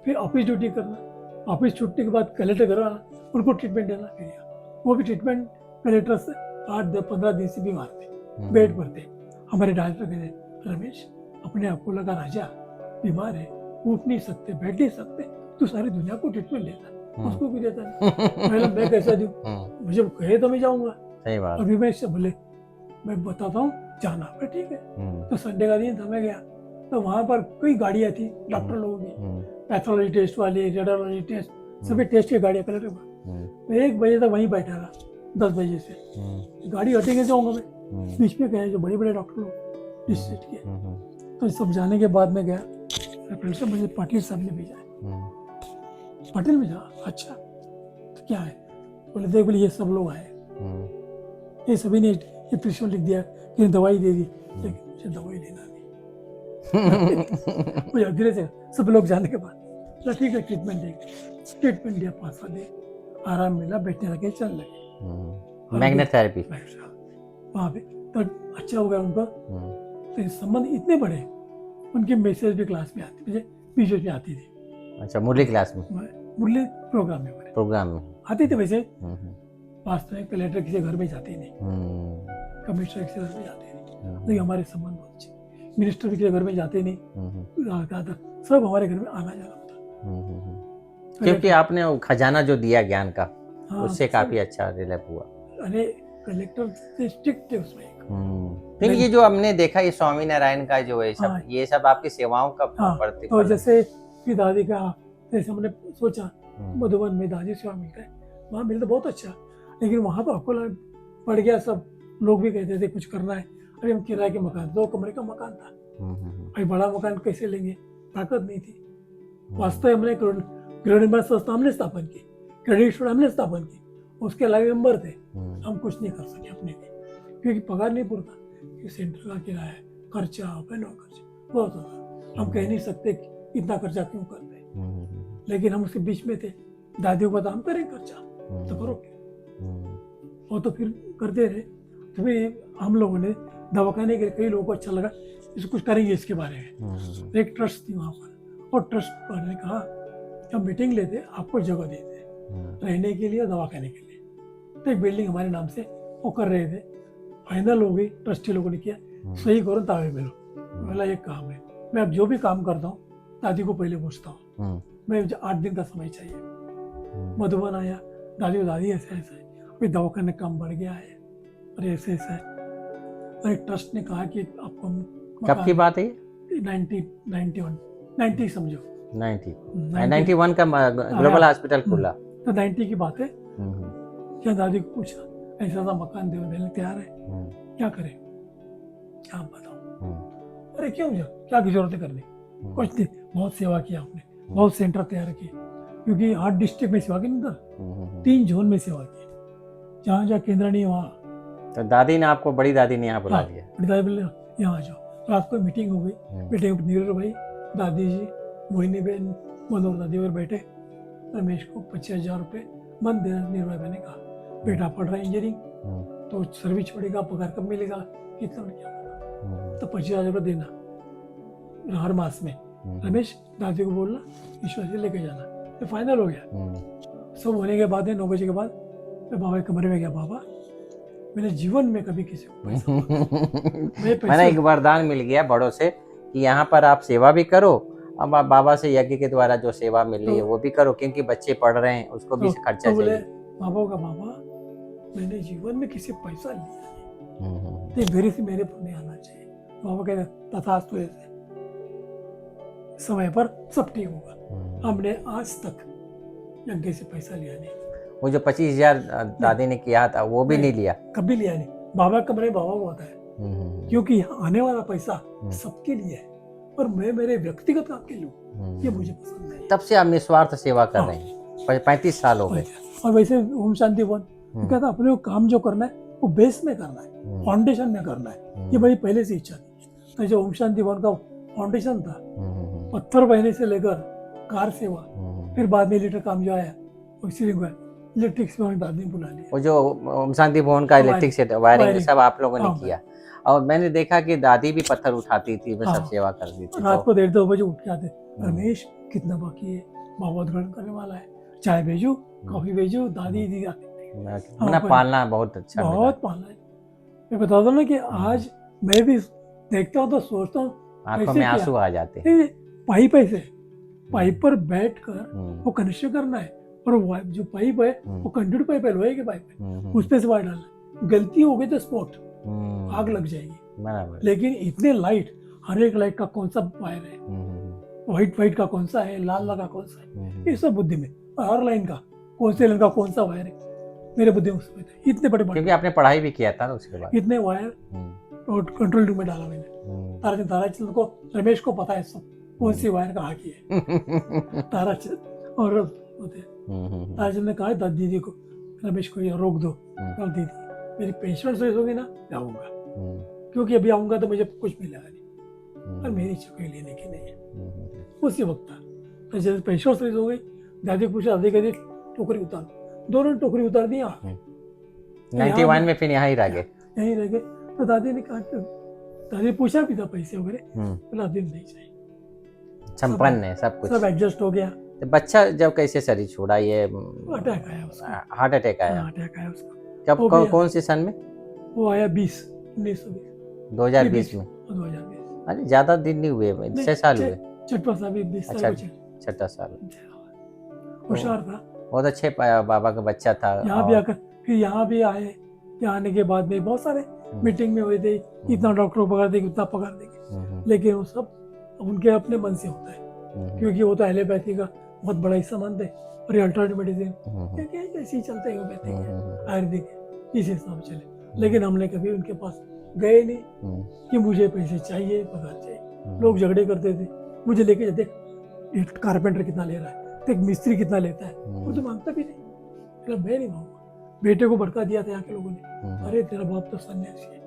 फिर ऑफिस ड्यूटी करना, ऑफिस छुट्टी के बाद कलेक्टर घर आना, उनको ट्रीटमेंट देना। फिर वो भी ट्रीटमेंट कलेक्टर से 8-15 दिन से बीमार थे, बेड पर थे। हमारे डॉक्टर कहते, रमेश अपने आप को लगा राजा बीमार है, उठ नहीं सकते, बैठ नहीं सकते, तू सारी दुनिया को ट्रीटमेंट देता, उसको भी देता नहीं। मैं कैसा दूं, मुझे कहे तो मैं जाऊंगा। सही बात। अभी मैं इससे बोले मैं बताता हूँ जाना, ठीक है। तो संडे का दिन था, मैं गया, तो वहां पर कई गाड़ियां थी डॉक्टर लोगों की, पैथोलॉजी टेस्ट वाले, रेडियोलॉजी टेस्ट, सभी टेस्ट की गाड़ियां कलेक्टर पर। 1 बजे तक वहीं बैठा रहा, 10 बजे से गाड़ी हटेंगे जाऊंगा मैं, बीच में गए जो बड़े बड़े डॉक्टर लोग डिस्ट्रिक्ट के, तो सब जाने के बाद में गया, मुझे पाटिल साहब ने भेजा है, पाटिल में जा, अच्छा तो क्या है, बोले देख बोले ये सब लोग आए, ये सभी ने ये प्रिस्क्रिप्शन लिख दिया कि दवाई दे दी, लेकिन मुझे दवाई लेना नहीं। मुझे धीरे से सब लोग जाने के बाद ठीक है ट्रीटमेंट देंगे, ट्रीटमेंट दिया, 5 साल आराम मिला, बैठने लगे, चल लगे मैग्नेट थेरेपी वहाँ पे, तो अच्छा हो गया उनका। तो संबंध इतने बड़े, उनके मैसेज भी क्लास में आती, मुझे बीच में आती थी, अच्छा, मुरली क्लास में, मुरली प्रोग्राम में हमारे प्रोग्राम में। आते थे। वैसे हम्म, वास्तव में कलेक्टर किसी घर में जाते ही नहीं, हम्म, कमिश्नर किसी घर में जाते ही नहीं, हम्म, लेकिन हमारे संबंध बहुत अच्छे। मिनिस्टर भी किसी घर में जाते नहीं, हम्म, आता सब हमारे घर में आना जाना होता। हम्म। पहले क्योंकि आपने वो खजाना जो दिया ज्ञान का, हाँ उससे सब काफी अच्छा रिलेट हुआ। अरे कलेक्टर से स्ट्रिक्ट थे उसमें एक। फिर ये जो हमने देखा, ये स्वामी नारायण का जो है हाँ सब, ये सब आपकी सेवाओं का हाँ, तो प्रतिफल है। जैसे कि दादी का, जैसे हमने सोचा हम्म, मधुबन में दादी सेवा मिलता है, वहाँ मिलता बहुत अच्छा, लेकिन वहाँ तो आपको पड़ गया। सब लोग भी कहते थे कुछ करना है। अभी हम किराए के मकान, 2 कमरे का मकान था, अभी बड़ा मकान कैसे लेंगे, ताकत नहीं थी। वास्तव में हमने गृह निर्माण संस्था हमने स्थापन की, क्रेडिट स्टोर हमने स्थापन की, उसके अलावा मेंबर थे, हम कुछ नहीं कर सके अपने लिए, क्योंकि पगार नहीं पूरता, क्योंकि सेंटर का किराया, खर्चा, बहनों का खर्चा बहुत होता। हम कह नहीं सकते कि इतना खर्चा क्यों करते हैं, लेकिन हम उसके बीच में थे। दादियों को पता हम करें खर्चा, तो करो, वो तो फिर करते रहे। तो फिर हम लोगों ने दवाखाने के कई लोगों को अच्छा लगा, इसको कुछ करेंगे इसके बारे में। एक ट्रस्ट थी वहाँ पर, और ट्रस्ट वाले ने कहा हम मीटिंग लेते, आपको जगह देते रहने के लिए, दवाखाने के लिए। तो एक बिल्डिंग हमारे नाम से वो कर रहे थे, फाइनल हो गई, ट्रस्टी लोगों ने किया सही करो तावे मिलो। बोला एक काम है, मैं अब जो भी काम करता हूँ दादी को पहले पूछता हूँ, मैं 8 दिन का समय चाहिए। मधुबन आया, दादी ऐसा ऐसा है, अभी दवाखाने काम बढ़ गया है, और ऐसे ऐसा है। और एक ट्रस्ट ने कहा कि आपको कब की बात है? 90 समझो, 91 का ग्लोबल हॉस्पिटल खुला। तो 90 की बात है। क्या दादी को पूछा, ऐसा सा मकान देने तैयार है, क्या करें, क्या बताओ। अरे क्यों जा, क्या की जरूरत है करने, कुछ नहीं, बहुत सेवा की आपने, बहुत सेंटर तैयार किए, क्योंकि 8 डिस्ट्रिक्ट में सेवा की, नहीं 3 जोन में सेवा की, जहाँ जहाँ केंद्र नहीं है वहाँ। तो दादी ने आपको, बड़ी दादी ने यहाँ बुला लिया, बड़ी दादी बोले यहाँ आ जाओ। रात को मीटिंग हो गई, मीटिंग में नीरज भाई, दादी जी, मोहिनी बहन, मनोहर दादी और बैठे। रमेश को 25,000 रुपये मन देना, नीरज भाई ने कहा बेटा पढ़ रहा है इंजीनियरिंग, तो सर्विस छोड़ेगा, पगार कब मिलेगा, कितना क्या होगा, तो 25,000 रुपये देना हर मास में। रमेश दादी को बोलना ईश्वर से लेके जाना, तो फाइनल हो गया। सब होने के बाद 9 बजे के बाद मैं बाबा के कमरे में गया, बाबा मैंने जीवन में कभी किसी को पैसा मैंने एक वरदान मिल गया बड़ों से कि यहाँ पर आप सेवा भी करो, अब आप बाबा से यज्ञ के द्वारा जो सेवा मिल रही है वो भी करो, क्योंकि बच्चे पढ़ रहे हैं, उसको भी खर्चा बोले चाहिए। बाबा का बाबा मैंने जीवन में किसी पैसा लिया नहीं, तो मेरे से मेरे पर नहीं आना चाहिए। बाबा कहते तथास्तु, ऐसे समय पर सब ठीक होगा। हमने आज तक यज्ञ से पैसा लिया नहीं। वो जो 25,000 दादी ने किया था वो भी नहीं लिया, कभी लिया नहीं। बाबा कमरे बाबा को होता है, क्योंकि यहाँ आने वाला पैसा सबके लिए है, और मैं मेरे व्यक्तिगत काम के लिए, ये मुझे पसंद नहीं। तब से आप निस्वार्थ सेवा कर रहे हैं, 35 साल हो गए। और वैसे ओम शांति वन कहता अपने को काम जो करना है वो बेस में करना है, फाउंडेशन में करना है, ये बड़ी पहले से इच्छा थी। तो जो ओम शांति वन का फाउंडेशन था, पत्थर बहने से लेकर कार सेवा, फिर बाद में लीटर काम जो आया इलेक्ट्रिक से बाद में बुला लिया। वो जो ओम शांति भवन का इलेक्ट्रिक से वायरिंग सब आप लोगों ने किया। और मैंने देखा कि दादी भी पत्थर उठाती थी, मैं सब सेवा करती थी। रात को 1:30-2 बजे उठ के आते, रमेश कितना बाकी है, बाबा उद्घाटन करने वाला है, चाय भेजो, कॉफी भेजो, दादी दी मैंने पालना बहुत अच्छा, बहुत पालना है। मैं बता दूं ना कि आज मैं भी देखता हूँ तो सोचता हूँ आंखों में आंसू आ जाते हैं। पाइप ऐसे, पाइप पर बैठकर वो कनेक्शन करना है, और जो पाइप है वो कंडक्टर पाइप है, लोहे के पाइप है, उस पे से वायर डालना, गलती हो गई तो स्पॉट आग लग जाएगी। लेकिन इतने लाइट, हर एक लाइट का कौन सा वायर है, व्हाइट का कौन सा है, लाल का कौन सा है, ये सब बुद्धि में, और हर लाइन का कौन से लाइन का कौन सा वायर है, मेरे बुद्धि में उसमें थे। इतने बड़े, क्योंकि आपने पढ़ाई भी किया था ना उसके बाद, इतने वायर कंट्रोल रूम में डाला मैंने। ताराचंद को, रमेश को पता है सब कौन सी वायर कहाँ की है। ताराचंद और ताराचंद ने कहा दीदी को, रमेश को ये रोक दो, और दीदी मेरी पेंशन से होगी ना जाऊंगा, क्योंकि अभी आऊंगा तो मुझे कुछ मिलेगा नहीं, और मेरी इच्छा कोई लेने की नहीं है। उसी वक्त था जैसे पेंशन से हो गई, दादी को पूछा, दादी कहती टोकरी उतार, दोनों टोकरी उतार दी। 91 में फिर यहाँ ही रह गए, यहीं रह गए। तो दादी ने कहा, दादी पूछा भी था पैसे वगैरह, दादी नहीं चाहिए, संपन्न है सब कुछ, सब एडजस्ट हो गया, तो बच्चा जब कैसे शरीर छोड़ा ये अटैक आया उसका। हार्ट अटैक आया? हाँ, अटैक आया उसका। कब वो भी कौन सी सन में? वो आया 1920 2020 में? 2020। अरे ज़्यादा दिन नहीं हुए, 6 साल हुए। छठवा साल भी 20 साल अच्छा, को छठा साल। होशियार था। बहुत अच्छे बाबा का बच्चा था। यहाँ भी आकर फिर यहाँ भी आए। यहाँ आने के बाद में बहुत सारे मीटिंग में हुए थे, इतना डॉक्टर को पकड़ देंगे, उतना पकड़ देंगे, लेकिन वो सब उनके अपने मन से होता है, क्योंकि वो तो एलोपैथी का बहुत बड़ा हिस्सा मानते हैं, और ये अल्टरनेटिव मेडिसिन क्योंकि ऐसे ही चलते हैं, होम्योपैथिक आयुर्वेदिक इस हिसाब से चले। लेकिन हमने कभी उनके पास गए नहीं कि मुझे पैसे चाहिए, पगार चाहिए। लोग झगड़े करते थे, मुझे लेके देख एक कारपेंटर कितना ले रहा है, देख मिस्त्री कितना लेता है, वो तो मांगता भी नहीं। मैं नहीं मांगूंगा। बेटे को भड़का दिया था यहाँ के लोगों ने, अरे तेरा बाप तो सन्यासी है,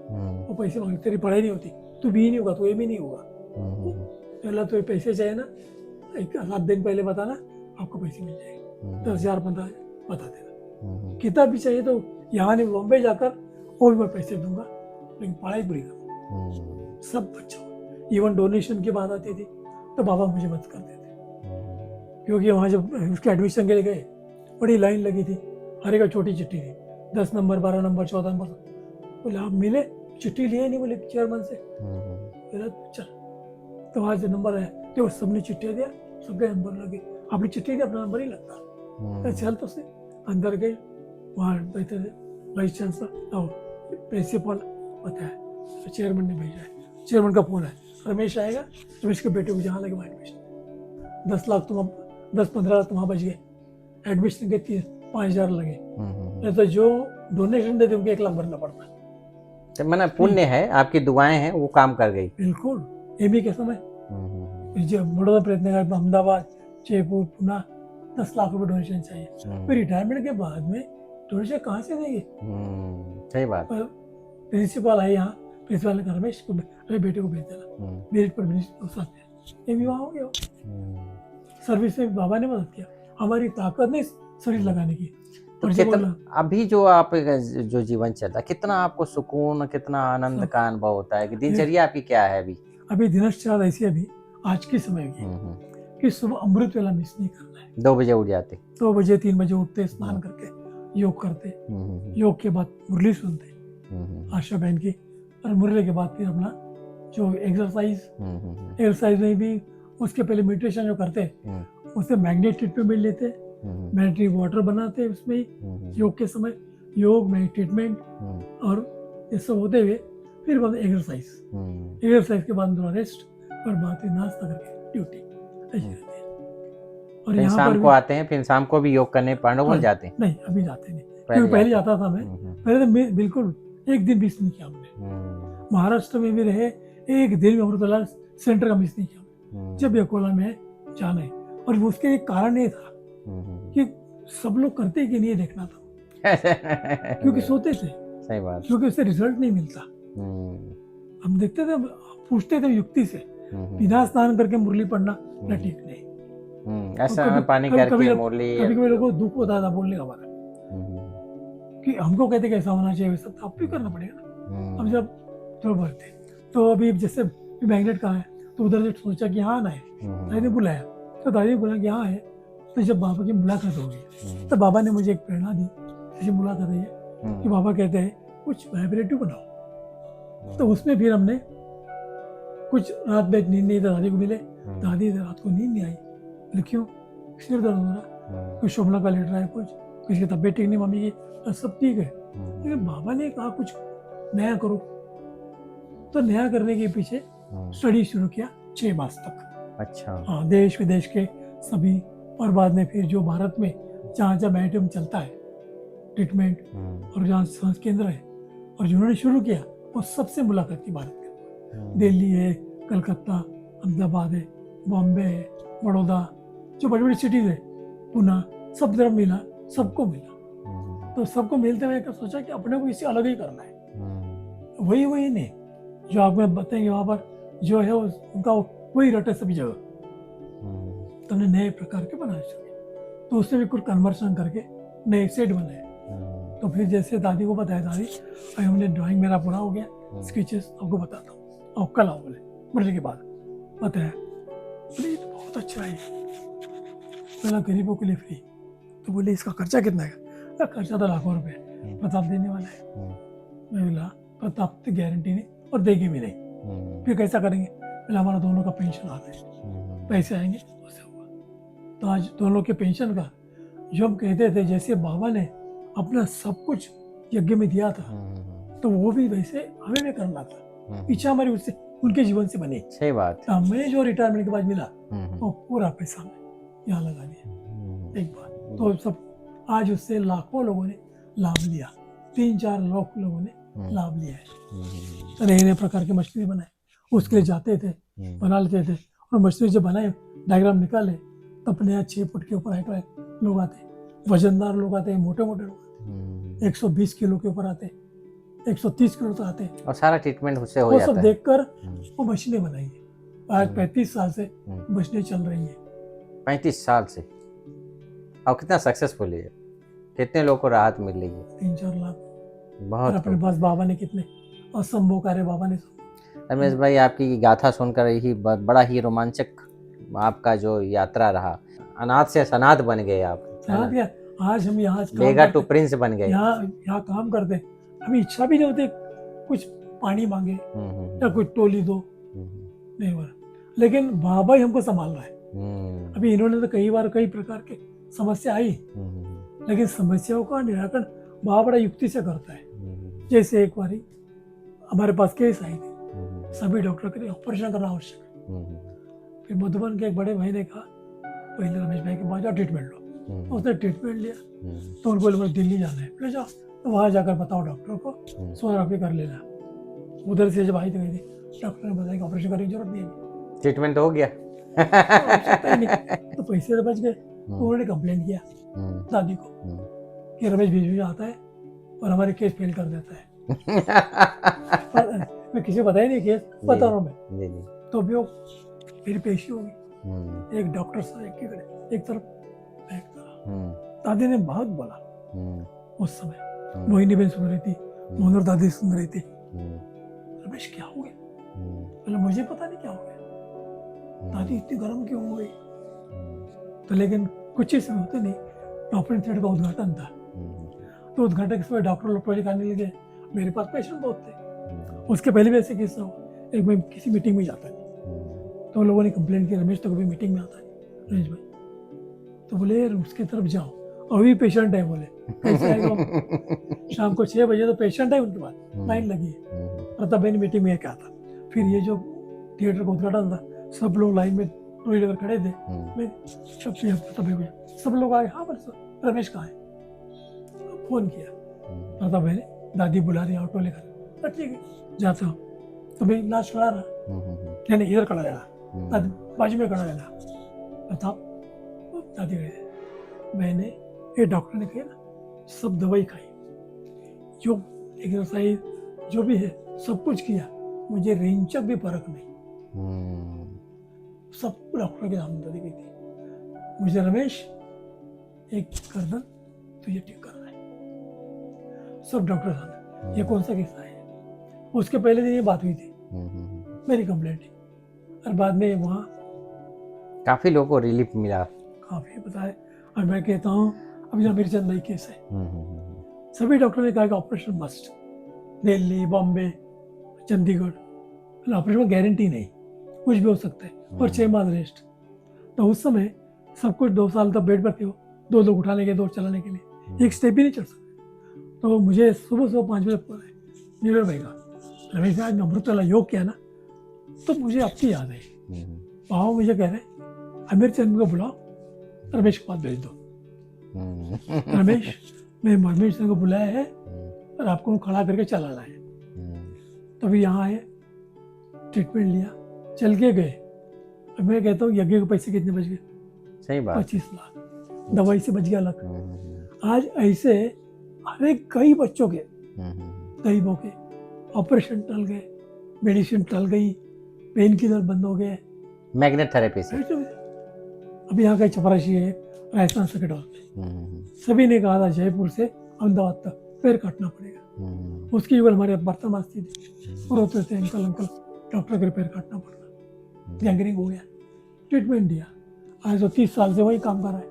वो पैसे मांगे, तेरी पढ़ाई नहीं होती, तू भी नहीं होगा, तो ये भी नहीं होगा। पहला तो पैसे चाहिए ना, 7 दिन पहले बताना, आपको पैसे मिल जाएंगे, 10,000 15,000 बता देना। किताब भी चाहिए तो यहाँ नहीं, बॉम्बे जाकर और मैं पैसे दूंगा, लेकिन पढ़ाई पूरी करूँगा। सब बच्चों, इवन डोनेशन की बात आती थी तो बाबा मुझे मत करते थे, क्योंकि वहाँ जब उसके एडमिशन के लिए गए, बड़ी लाइन लगी थी, हर एक छोटी चिट्ठी थी, 10 नंबर 12 नंबर 14 नंबर। बोले आप मिले, चिट्ठी लिए नहीं, बोले चेयरमैन से। बोला चल, तो वहाँ से नंबर आया, तो सबने चिट्ठी दिया, सबके नंबर लगे, अपनी चिट्ठी दिया, अपना नंबर ही लगता। चल तो से अंदर गए, वहाँ बैठे थे वाइस चांसलर और प्रिंसिपल बताया, तो चेयरमैन ने भेजा है, चेयरमैन का फोन है, रमेश आएगा, रमेश के बेटे को जहाँ लगे वहाँ एडमिशन, 10 लाख तुम 10-15 लाख वहाँ बच गए, एडमिशन के 5,000 लगे, नहीं तो जो डोनेशन देते उनके 1 लाख भरना पड़ता। तो मैंने पुण्य है, आपकी दुआएं हैं, वो काम कर गई। बिल्कुल, एमई के समय जब बड़ौदा प्रयत्न कर, अहमदाबाद, जयपुर, पुणे 10 लाख रुपए डोनेशन चाहिए, फिर रिटायरमेंट के बाद में डोनेशन कहाँ से देंगे? सही बात। प्रिंसिपल है यहाँ, प्रिंसिपल ने कहा रमेश को, अरे बेटे को भेज देना, मेरिट पर साथ एमई वहाँ हो गया। सर्विस में बाबा ने मदद किया, हमारी ताकत नहीं शरीर लगाने की। तो कितना अभी जो आप जो जीवन चल रहा है, कितना आपको सुकून, कितना आनंद का अनुभव होता है? कि दिनचर्या आपकी क्या है अभी? अभी दिनचर्या ऐसी अभी आज के समय की कि सुबह अमृत वेला मिस नहीं करना है। 2 बजे उठ जाते? 2 बजे 3 बजे उठते, स्नान करके योग करते, योग के बाद मुरली सुनते आशा बहन की, और मुरली के बाद फिर अपना जो एक्सरसाइज में भी उसके पहले मेडिटेशन जो करते, उससे मैग्नेट ट्रीटमेंट लेते, मैग्नेटिक वाटर बनाते उसमें योग के समय, योग ट्रीटमेंट, और ये सब होते हुए फिर बाद एक्सरसाइज के बाद रेस्ट, और बाद में नाश्ता करके ड्यूटी ऐसी रहती है। और फिर शाम को आते हैं, फिर शाम को भी योग करने पांडवगुन जाते हैं? नहीं, अभी जाते नहीं, क्योंकि पहले जाता था मैं, पहले तो बिल्कुल एक दिन मिस नहीं किया हमने। महाराष्ट्र में भी रहे, एक दिन में अमृतवेला सेंटर का मिस नहीं किया, जब अकोला में जाना है। और उसके एक कारण ये था कि सब लोग करते कि नहीं देखना था, क्योंकि सोते थे। सही बात। क्योंकि उससे रिजल्ट नहीं मिलता। हम देखते थे, पूछते थे युक्ति से, बिना स्नान करके मुरली पढ़ना ठीक नहीं, ऐसा पानी करके मुरली। कभी कभी लोगों को दुख होता था बोलने का, हमारा कि हमको कहते कैसा होना चाहिए वैसा, तो आप भी करना पड़ेगा ना। हम जब तो बोलते, तो अभी जैसे मैग्नेट कहाँ है, तो उधर से सोचा कि यहाँ आना है, दादी ने बुलाया, तो दादी ने बोला कि यहाँ है। तो जब बाबा की मुलाकात हो गई, तो बाबा ने मुझे एक प्रेरणा दी, जैसे मुलाकात है कि बाबा कहते हैं कुछ वाइब्रेटिव बनाओ। तो उसमें फिर हमने कुछ रात में नींद नहीं, दादी को मिले, दादी रात को नींद नहीं आई, बोले क्यों, सिर दर्द हो रहा, कुछ शोभना का लेट रहा है, कुछ किसी की तबीयत ठीक नहीं, मम्मी की सब ठीक है, लेकिन बाबा ने कहा कुछ नया करो। तो नया करने के पीछे स्टडी शुरू किया 6 मास तक। अच्छा। हाँ, देश विदेश के सभी, और बाद में फिर जो भारत में जहाँ जहाँ मैडिटम चलता है ट्रीटमेंट, और जहाँ स्वास्थ्य केंद्र है, और जिन्होंने शुरू किया वो सबसे मुलाकात की भारत में, दिल्ली है, कलकत्ता, अहमदाबाद है, बॉम्बे है, बड़ौदा, जो बड़ी बड़ी सिटीज है, पुणे, सब तरफ मिला, सबको मिला। तो सबको मिलते हुए सोचा कि अपने को इसे अलग ही करना है, वही नहीं जो आप बताएंगे वहाँ पर जो है उनका वही रटे सभी जगह। तो हमने नए प्रकार के बनाए शुरू, तो उससे भी कुछ कन्वर्सन करके नए सेट बनाए। तो फिर जैसे दादी को बताया, दादी अभी हमने ड्राइंग मेरा पूरा हो गया, स्केचेस आपको बताता हूँ, और कल आओ बोले, मरने के बाद बताया, बोले तो बहुत अच्छा है। बोला गरीबों के लिए फ्री। तो बोले इसका खर्चा कितना है? तो खर्चा तो लाखों रुपए है, प्रताप देने वाला है। मैं बोला प्रताप तो गारंटी नहीं और देगी भी नहीं, फिर कैसा करेंगे? बोला हमारा दोनों का पेंशन आ रहा है, पैसे आएंगे उससे होगा। तो आज दोनों के पेंशन का जो हम कहते थे, जैसे बाबा ने अपना सब कुछ यज्ञ में दिया था, तो वो भी वैसे हमें भी करना था। इच्छा हमारी उससे उनके जीवन से बनी। सही बात। तो हमें जो रिटायरमेंट के बाद मिला वो पूरा पैसा हमें यहाँ लगा दिया एक बार। तो सब आज उससे लाखों लोगों ने लाभ लिया, 3-4 लाख लोगों ने लाभ लिया है। तो नए नए प्रकार की मछली बनाए, उसके लिए जाते थे, बना लेते थे। और मछली जब बनाए, डायग्राम निकाले, तो अपने यहाँ 6 फुट के ऊपर हाइट लोग आते, वजनदार लोग आते, मोटे मोटे लोग आते, 120 किलो के ऊपर आते, 130 किलो तक आते, और सारा ट्रीटमेंट उससे हो वो जाता सब है। देखकर वो मशीनें बनाई है। आज 35 साल से मशीनें चल रही है। 35 साल से। और कितना सक्सेसफुल है, कितने लोगों को राहत मिल रही है? 3-4 लाख। और बहुत अपने पास बाबा ने कितने असंभव कार्य बाबा ने। रमेश भाई, आपकी गाथा सुनकर ही बड़ा ही रोमांचक आपका जो यात्रा रहा। अनाथ से सनाथ बन गए आप, है ना? क्या आज हम यहाँ बेगा टू प्रिंस बन गए। यहाँ काम करते, हमें इच्छा भी नहीं होती कुछ पानी मांगे या कुछ टोली दो, नहीं हो रहा। लेकिन बाबा ही हमको संभाल रहा है। अभी इन्होंने तो कई बार कई प्रकार के समस्या आई, लेकिन समस्याओं का निराकरण बाबा बड़ा युक्ति से करता है। जैसे एक बारी हमारे पास केस आई थी, सभी डॉक्टर के लिए ऑपरेशन करना आवश्यक है। फिर मधुबन के एक बड़े भाई ने कहा पहले रमेश भाई के पास जाओ ट्रीटमेंट लो। उसने ट्रीटमेंट लिया, तो उनको बोले दिल्ली जाना है, ले जाओ। तो वहाँ जाकर बताओ डॉक्टर को, सोनोग्राफी कर लेना। उधर से जब आई तो गई थी, डॉक्टर ने बताया कि ऑपरेशन करने की जरूरत नहीं है, ट्रीटमेंट तो हो गया। तो पैसे तो बच गए। तो उन्होंने कंप्लेंट किया दादी को कि रमेश बीच में आता है और हमारे केस फेल कर देता है। मैं किसी को बताया नहीं केस, बता रहा हूँ मैं। तो भी वो मेरी पेशी होगी, एक डॉक्टर साहब एक तरफ एक तरफ। दादी ने बहुत बोला उस समय। मोहिनी बहन सुन रही थी, मोहन दादी सुन रही थी। रमेश क्या हो गया? बोले मुझे पता नहीं क्या हो गया, दादी इतनी गर्म क्यों हो गई? तो लेकिन कुछ ही समय होते नहीं, ऑपरेशन थिएटर का उद्घाटन था। तो उद्घाटन के समय डॉक्टर लोग प्रोजेक्ट आने लगे, मेरे पास पेशेंट बहुत थे। उसके पहले भी ऐसे किस्सा हुआ, एक मैं किसी मीटिंग में जाता नहीं, तो लोगों ने कंप्लेंट की रमेश तो कभी मीटिंग में आता नहीं रमेश भाई। तो बोले उसके तरफ जाओ, अभी पेशेंट है। बोले कैसे आएगा? शाम को 6 बजे तो पेशेंट है उनके पास, लाइन लगी है। प्रताप भाई ने मीटिंग में क्या था, फिर ये जो थिएटर का उद्घाटन था, सब लोग लाइन में टोली लेकर खड़े थे। मैं सबसे प्रताप भाई को, सब लोग आए, हाँ बस रमेश कहाँ है? फोन किया, प्रताप भाई ने दादी बुला रही ऑटो लेकर। ठीक है जाता हूँ। तो भाई लाश खड़ा रहा, नहीं इधर खड़ा रहना, दादी बाजू में खड़ा रहना। प्रताप दादी गए, मैंने ये डॉक्टर ने कहा ना, सब दवाई खाई, जो एक्सरसाइज जो भी है सब कुछ किया, मुझे रेंचक भी फर्क नहीं। सब डॉक्टर के सामने दादी गई थी, मुझे रमेश एक गर्दन तुझे ठीक करना है। सब डॉक्टर सामने। ये कौन सा किस्सा है? उसके पहले दिन ये बात हुई थी, मेरी कंप्लेंट थी। और बाद में वहाँ काफी लोगों को रिलीफ मिला, काफी बताए। और मैं कहता हूँ अभी जो मीरचंद भाई केस है, सभी डॉक्टर ने कहा कि operation must, Delhi Bombay Chandigarh, operation में गारंटी नहीं, कुछ भी हो सकता है, और 6 माह रेस्ट। तो उस समय सब कुछ 2 साल तक बेड पर थे, 2 लोग उठाने के 2 चलाने के लिए, एक स्टेप भी नहीं चढ़ सकते। तो मुझे सुबह 5 बजे फोन आया नीरज भाई का, रमेश भाई ने अमृत वाला योग किया ना, तो मुझे आपकी याद आई। पाओ मुझे कह रहे अमीर चंद को बुलाओ, रमेश के पास भेज दो। रमेश मैं रमेश चंद को बुलाया है और आपको खड़ा करके चलाना है। तभी यहाँ आए, ट्रीटमेंट लिया, चल के गए। अब मैं कहता हूँ यज्ञ के पैसे कितने बच गए? सही बात। 25 लाख दवाई से बच गया अलग। आज ऐसे हर कई बच्चों के गरीबों के ऑपरेशन टल गए, मेडिसिन टल गई, पेन किलर बंद हो गए, मैग्नेट थेरेपी से। अभी यहाँ का चपरासी है राजस्थान सर्किट हॉस्पिटल, सभी ने कहा था जयपुर से अहमदाबाद तक पैर काटना पड़ेगा। उसकी केवल हमारे बर्तन थी, और होते थे अंकल डॉक्टर के पैर काटना पड़ता, गैंग्रीन हो गया, ट्रीटमेंट दिया। आज तो 30 साल से वही काम कर रहा है।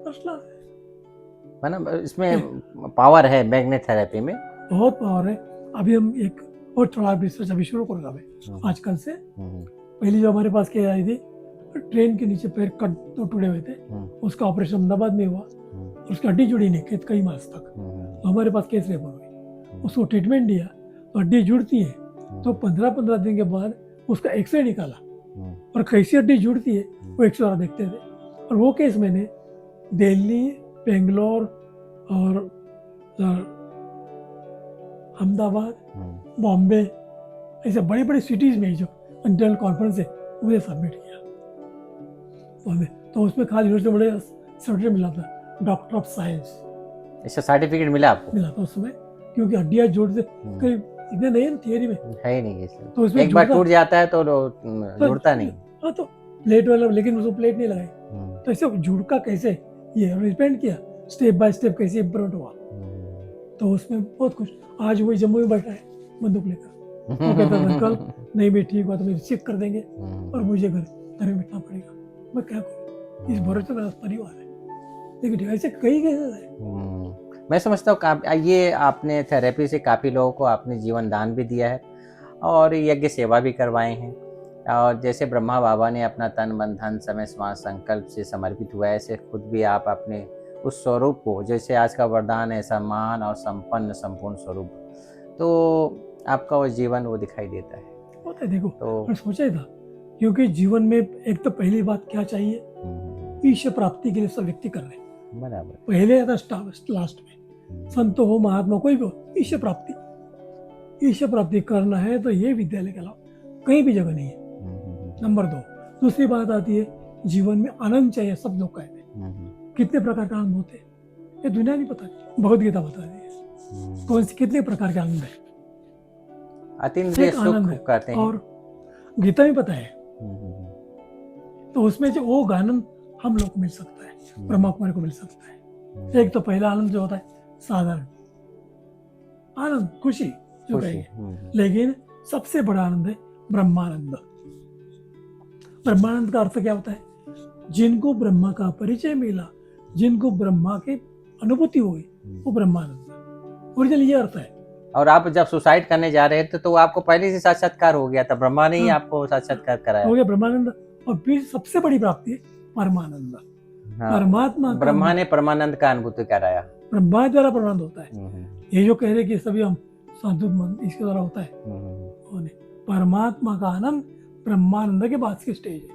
फर्स्ट क्लास है, मतलब इसमें पावर है मैग्नेट थेरेपी में। बहुत पावर है। अभी हम एक और थोड़ा रिसर्च अभी शुरू करूँगा मैं आजकल से। पहले जो हमारे पास केस आई थी, ट्रेन के नीचे पैर कट तो टूटे हुए थे, उसका ऑपरेशन अहमदाबाद में हुआ, उसकी हड्डी जुड़ी नहीं कई मास तक, तो हमारे पास केस रेफर हुई, उसको ट्रीटमेंट दिया तो हड्डी जुड़ती है, तो 15-15 दिन के बाद उसका एक्सरे निकाला और कैसी हड्डी जुड़ती है वो एक्सरे वाला देखते थे। और वो केस मैंने दिल्ली, बेंगलोर और अहमदाबाद, बॉम्बे, ऐसे बड़ी बड़ी सिटीज़ में जो इंटरनल कॉन्फ्रेंस है मुझे सबमिट किया। तो उसमें खास यूनिवर्सिटी बड़े सर्टिफिकेट मिला था, डॉक्टर ऑफ साइंस इसका सर्टिफिकेट मिला आपको? मिला था उसमें, क्योंकि हड्डियाँ जोड़ से कहीं इतने नहीं है थियरी में, है ही नहीं इसमें। तो उसमें एक बार टूट जाता है तो जुड़ता नहीं। हाँ, तो प्लेट वाला, लेकिन उसको प्लेट नहीं लगाई, तो ऐसे जुड़का कैसे ये रिपेंट किया, स्टेप बाय स्टेप कैसे इम्प्रूव हुआ, तो उसमें बहुत कुछ। आज वही जम्मू में बैठा है बंदूक लेकर, वो कहता था अंकल नहीं भी ठीक हुआ तो मुझे चेक कर देंगे और मुझे घर में बैठना पड़ेगा, मैं क्या करूँ, इस भरोसे मेरा परिवार है। लेकिन ऐसे कई केसेस है। मैं समझता हूँ ये आपने थेरेपी से काफ़ी लोगों को आपने जीवन दान भी दिया है और यज्ञ सेवा भी करवाए हैं। और जैसे ब्रह्मा बाबा ने अपना तन मन धन समय श्वास संकल्प से समर्पित हुआ है, ऐसे खुद भी आप अपने उस स्वरूप को, जैसे आज का वरदान है सम्मान और संपन्न संपूर्ण स्वरूप, तो आपका वो जीवन वो दिखाई देता है। होता है, देखो तो मैं सोचा ही था, क्योंकि जीवन में एक तो पहली बात क्या चाहिए, ईश्वर प्राप्ति के लिए सब व्यक्ति कर रहे हैं बराबर, पहले आता लास्ट में, संत हो महात्मा कोई भी हो, ईश्वर प्राप्ति करना है तो ये विद्यालय के अलावा कहीं भी जगह नहीं है। नंबर 2, दूसरी बात आती है जीवन में आनंद चाहिए, सब लोग कहते हैं। कितने प्रकार का आनंद होते हैं ये दुनिया नहीं पता, भगवद गीता बता रही है कौन सी कितने प्रकार के आनंद है, अतीन्द्रिय सुख कहते हैं, और गीता में पता है। तो उसमें जो वो आनंद हम लोग को मिल सकता है, ब्रह्मा कुमारी को मिल सकता है। एक तो पहला आनंद जो होता है साधारण आनंद, खुशी जो कहेंगे, लेकिन सबसे बड़ा आनंद है ब्रह्मानंद। ब्रह्मानंद का अर्थ क्या होता है, जिनको ब्रह्मा का परिचय मिला, जिनको ब्रह्मा की अनुभूति हुई, वो ब्रह्मानंद ओरिजिनल ये अर्थ है। और आप जब सुसाइड करने जा रहे थे तो आपको पहले से साक्षात्कार हो गया था, ब्रह्मा ने ही आपको साक्षात्कार कराया हो गया ब्रह्मानंद। और फिर सबसे बड़ी प्राप्ति है परमानंद। परमात्मा, ब्रह्मा ने परमानंद का अनुभूति कराया, ब्रह्मा द्वारा परमानंद होता है। ये जो कह रहे कि सभी हम साधु मन इसके द्वारा होता है, परमात्मा का आनंद ब्रह्मानंद के बाद की स्टेज है।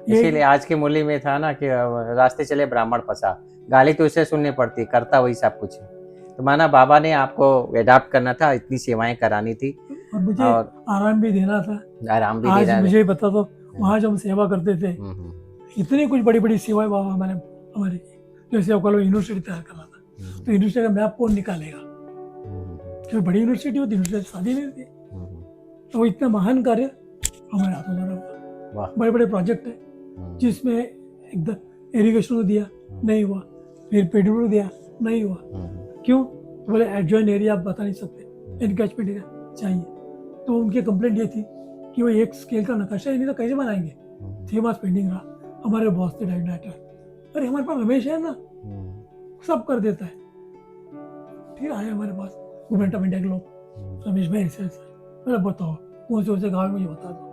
इसीलिए आज की मूल्य में था ना कि रास्ते चले ब्राह्मण फंसा, गाली तो उसे सुननी पड़ती, करता वही सब कुछ है। तो माना बाबा ने आपको एडाप्ट करना था, इतनी सेवाएं करानी थी और मुझे आराम भी देना था, आराम भी देना। मुझे बता दो, वहाँ जब हम सेवा करते थे, इतनी कुछ बड़ी बड़ी सेवाएं बाबा हमारी जैसे यूनिवर्सिटी तैयार करना था, तो यूनिवर्सिटी का मैप कौन निकालेगा, क्योंकि बड़ी यूनिवर्सिटी होती, यूनिवर्सिटी शादी नहीं थी, तो इतना महान कार्य हमारे हाथों में हुआ। बड़े बड़े प्रोजेक्ट है जिसमें एकदम इरिगेशन को दिया, नहीं हुआ, फिर पेट्रोल को दिया, नहीं हुआ, क्यों, तो बोले एडजॉइन एरिया आप बता नहीं सकते, एनकैचमेंट एरिया चाहिए। तो उनकी कंप्लेंट ये थी कि वो एक स्केल का नक्शा ही नहीं, तो कैसे बनाएंगे, 3 मास पेंडिंग रहा। हमारे बॉस थे डायरेक्टर, अरे हमारे पास रमेश है ना, सब कर देता है। फिर आए हमारे पास गवर्नमेंट ऑफ इंडिया के लोग, रमेश भाई ऐसे ऐसे, अरे बताओ कौन से गाँव मुझे बता दो।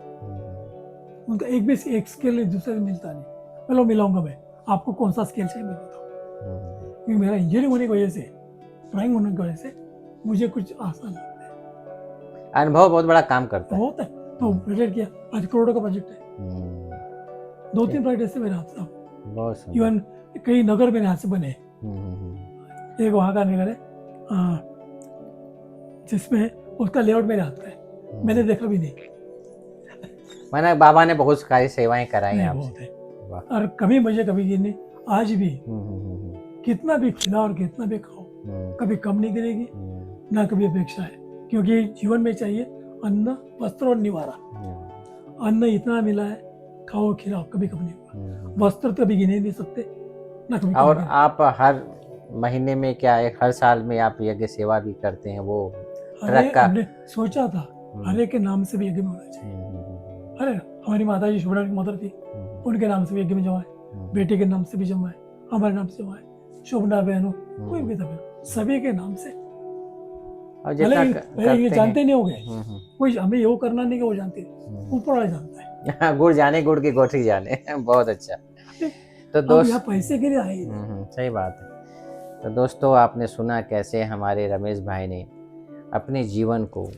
उनका एक भी एक स्केल नहीं, दूसरे से मिलता नहीं। चलो मिलाऊंगा मैं, आपको कौन सा स्केल चाहिए मैं बताऊँ, क्योंकि मेरा इंजीनियरिंग होने की वजह से, ड्राइंग होने की वजह से मुझे कुछ आसान लगता है। अनुभव बहुत बड़ा काम करता है, तो प्रोजेक्ट किया, आज करोड़ों का प्रोजेक्ट है। 2-3 प्रोजेक्ट ऐसे मेरे हाथ से, इवन कई नगर मेरे हाथ से बने। एक वहाँ का नगर है जिसमें उसका लेआउट मेरे हाथ का है, मैंने देखा भी नहीं। मैंने बाबा ने बहुत सारी सेवाएं कराई हैं आपसे, और कभी मुझे कभी ये नहीं, आज भी कितना भी खिलाओ और कितना भी खाओ, कभी कम नहीं करेगी, ना कभी अपेक्षा है, क्योंकि जीवन में चाहिए अन्न वस्त्र और निवारा। अन्न इतना मिला है, खाओ खिलाओ, कभी कम नहीं हुआ। वस्त्र तो कभी गिने नहीं सकते, ना कभी। और आप हर महीने में क्या हर साल में आप यज्ञ सेवा भी करते हैं, वो ट्रक का हमने सोचा था हरे के नाम से भी यज्ञ में होना चाहिए। अरे हमारी माता जी शुभ्रा की मदर थी, उनके नाम से भी यज्ञ में जवाए, बेटे के नाम से भी जमा है, हमारे नाम से जमा है, शोभना बहनों, कोई भी था बहनों, सभी के नाम से। और भले जितना ये करते जानते हैं। नहीं होंगे, कोई हमें यो करना नहीं कि वो जानते, ऊपर वाला जानता है। गुड़ जाने गुड़ की गोठी जाने। बहुत अच्छा। तो अब यहाँ दोस्त पैसे के लिए आए ही नहीं। सही बात है। तो दोस्तों आपने सुना कैसे हमारे रमेश भाई ने अपने जीवन को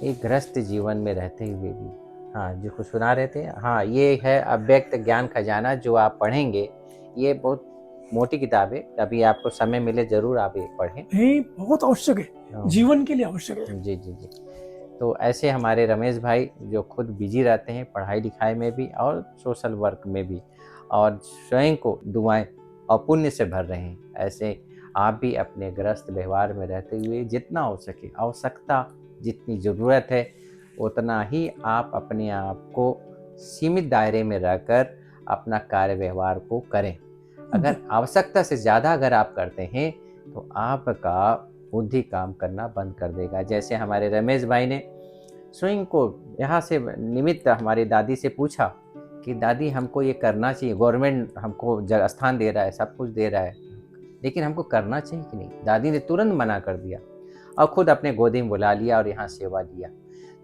एक गृहस्थ जीवन में रहते हुए भी, हाँ जो कुछ सुना रहे थे, हाँ ये है अव्यक्त ज्ञान खजाना जो आप पढ़ेंगे। ये बहुत मोटी किताब है, कभी आपको समय मिले जरूर आप ये पढ़ें। नहीं, बहुत आवश्यक है, जीवन के लिए आवश्यक है। जी जी जी। तो ऐसे हमारे रमेश भाई जो खुद बिजी रहते हैं पढ़ाई लिखाई में भी और सोशल वर्क में भी, और स्वयं को दुआएं और पुण्य से भर रहे हैं। ऐसे आप भी अपने गृहस्थ व्यवहार में रहते हुए जितना हो सके, आवश्यकता जितनी ज़रूरत है उतना ही आप अपने आप को सीमित दायरे में रहकर अपना कार्य व्यवहार को करें। अगर आवश्यकता से ज़्यादा अगर आप करते हैं तो आपका बुद्धि काम करना बंद कर देगा। जैसे हमारे रमेश भाई ने स्वयं को यहाँ से निमित्त हमारी दादी से पूछा कि दादी हमको ये करना चाहिए, गवर्नमेंट हमको जगह स्थान दे रहा है, सब कुछ दे रहा है, लेकिन हमको करना चाहिए कि नहीं। दादी ने तुरंत मना कर दिया और खुद अपने गोदी में बुला लिया और यहाँ सेवा दिया।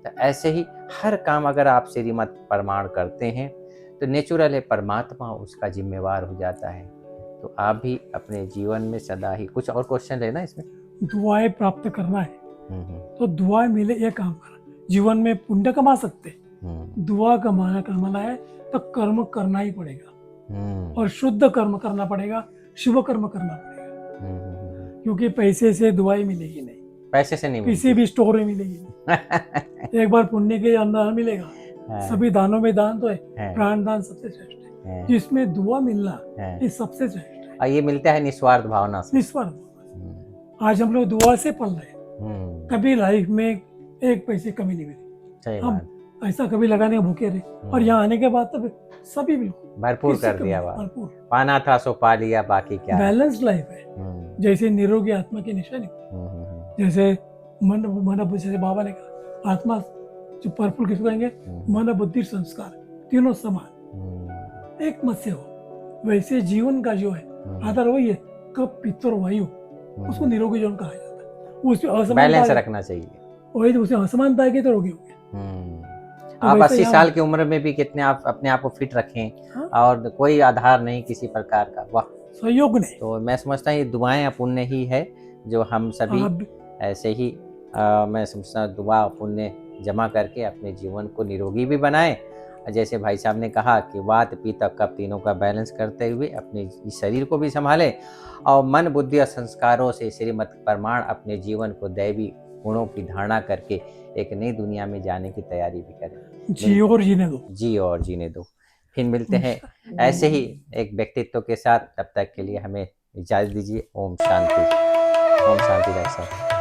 तो ऐसे ही हर काम अगर आप श्रीमत प्रमाण करते हैं तो नेचुरल है परमात्मा उसका जिम्मेवार हो जाता है। तो आप भी अपने जीवन में सदा ही, कुछ और क्वेश्चन लेना इसमें? दुआएं प्राप्त करना है तो दुआएं मिले ये काम करना। जीवन में पुण्य कमा सकते, दुआ कमाना है तो कर्म करना ही पड़ेगा, और शुद्ध कर्म करना पड़ेगा, शुभ कर्म करना पड़ेगा, क्योंकि पैसे से दुआएं मिलेगी नहीं, पैसे से नहीं किसी भी स्टोर में मिलेगी नहीं। एक बार पुण्य के अंदर मिलेगा। सभी दानों में दान तो है, प्राण दान सबसे श्रेष्ठ है, जिसमें दुआ मिलना ये सबसे श्रेष्ठ है। और ये मिलता है निस्वार्थ भावना से। निस्वार्थ। आज हम लोग दुआ से पढ़ रहे हैं, कभी लाइफ में एक पैसे कमी नहीं मिली, हम ऐसा कभी लगाने भूखे रहे, और यहाँ आने के बाद तो सभी बिल्कुल भरपूर कर दिया। भरपूर पाना था सो पा लिया, बाकी क्या। बैलेंस लाइफ है, जैसे निरोगी आत्मा की निशानी। जैसे मन जैसे बाबा ने कहा, आत्मा जो भरपूर किसको कहेंगे, मन बुद्धि संस्कार तीनों समान एक मत से हो। वैसे जीवन का जो है आधार वही है, कब पित्त और वायु, उसको निरोगी जीवन कहा जाता है। उसमें बैलेंस रखना चाहिए, वही तो उसमें असमानता है कि तो रोगी हो गया। आप 80 साल की उम्र में भी कितने आप अपने आप को फिट रखें, और कोई आधार नहीं किसी प्रकार का, वाह सहयोग नहीं। तो मैं समझता हूँ ये दुआएं पुण्य ही है जो हम सभी ऐसे ही मैं समझता हूँ दुआ पुण्य जमा करके अपने जीवन को निरोगी भी बनाएं। जैसे भाई साहब ने कहा कि वात पित्त कफ तीनों का बैलेंस करते हुए अपने शरीर को भी संभालें, और मन बुद्धि और संस्कारों से श्रीमत प्रमाण अपने जीवन को दैवी गुणों की धारणा करके एक नई दुनिया में जाने की तैयारी भी करें। जी और जीने दो, जी और जीने दो। फिर मिलते हैं ऐसे ही एक व्यक्तित्व के साथ, तब तक के लिए हमें इजाजत दीजिए। ओम शांति। ओम शांति डॉक्टर साहब।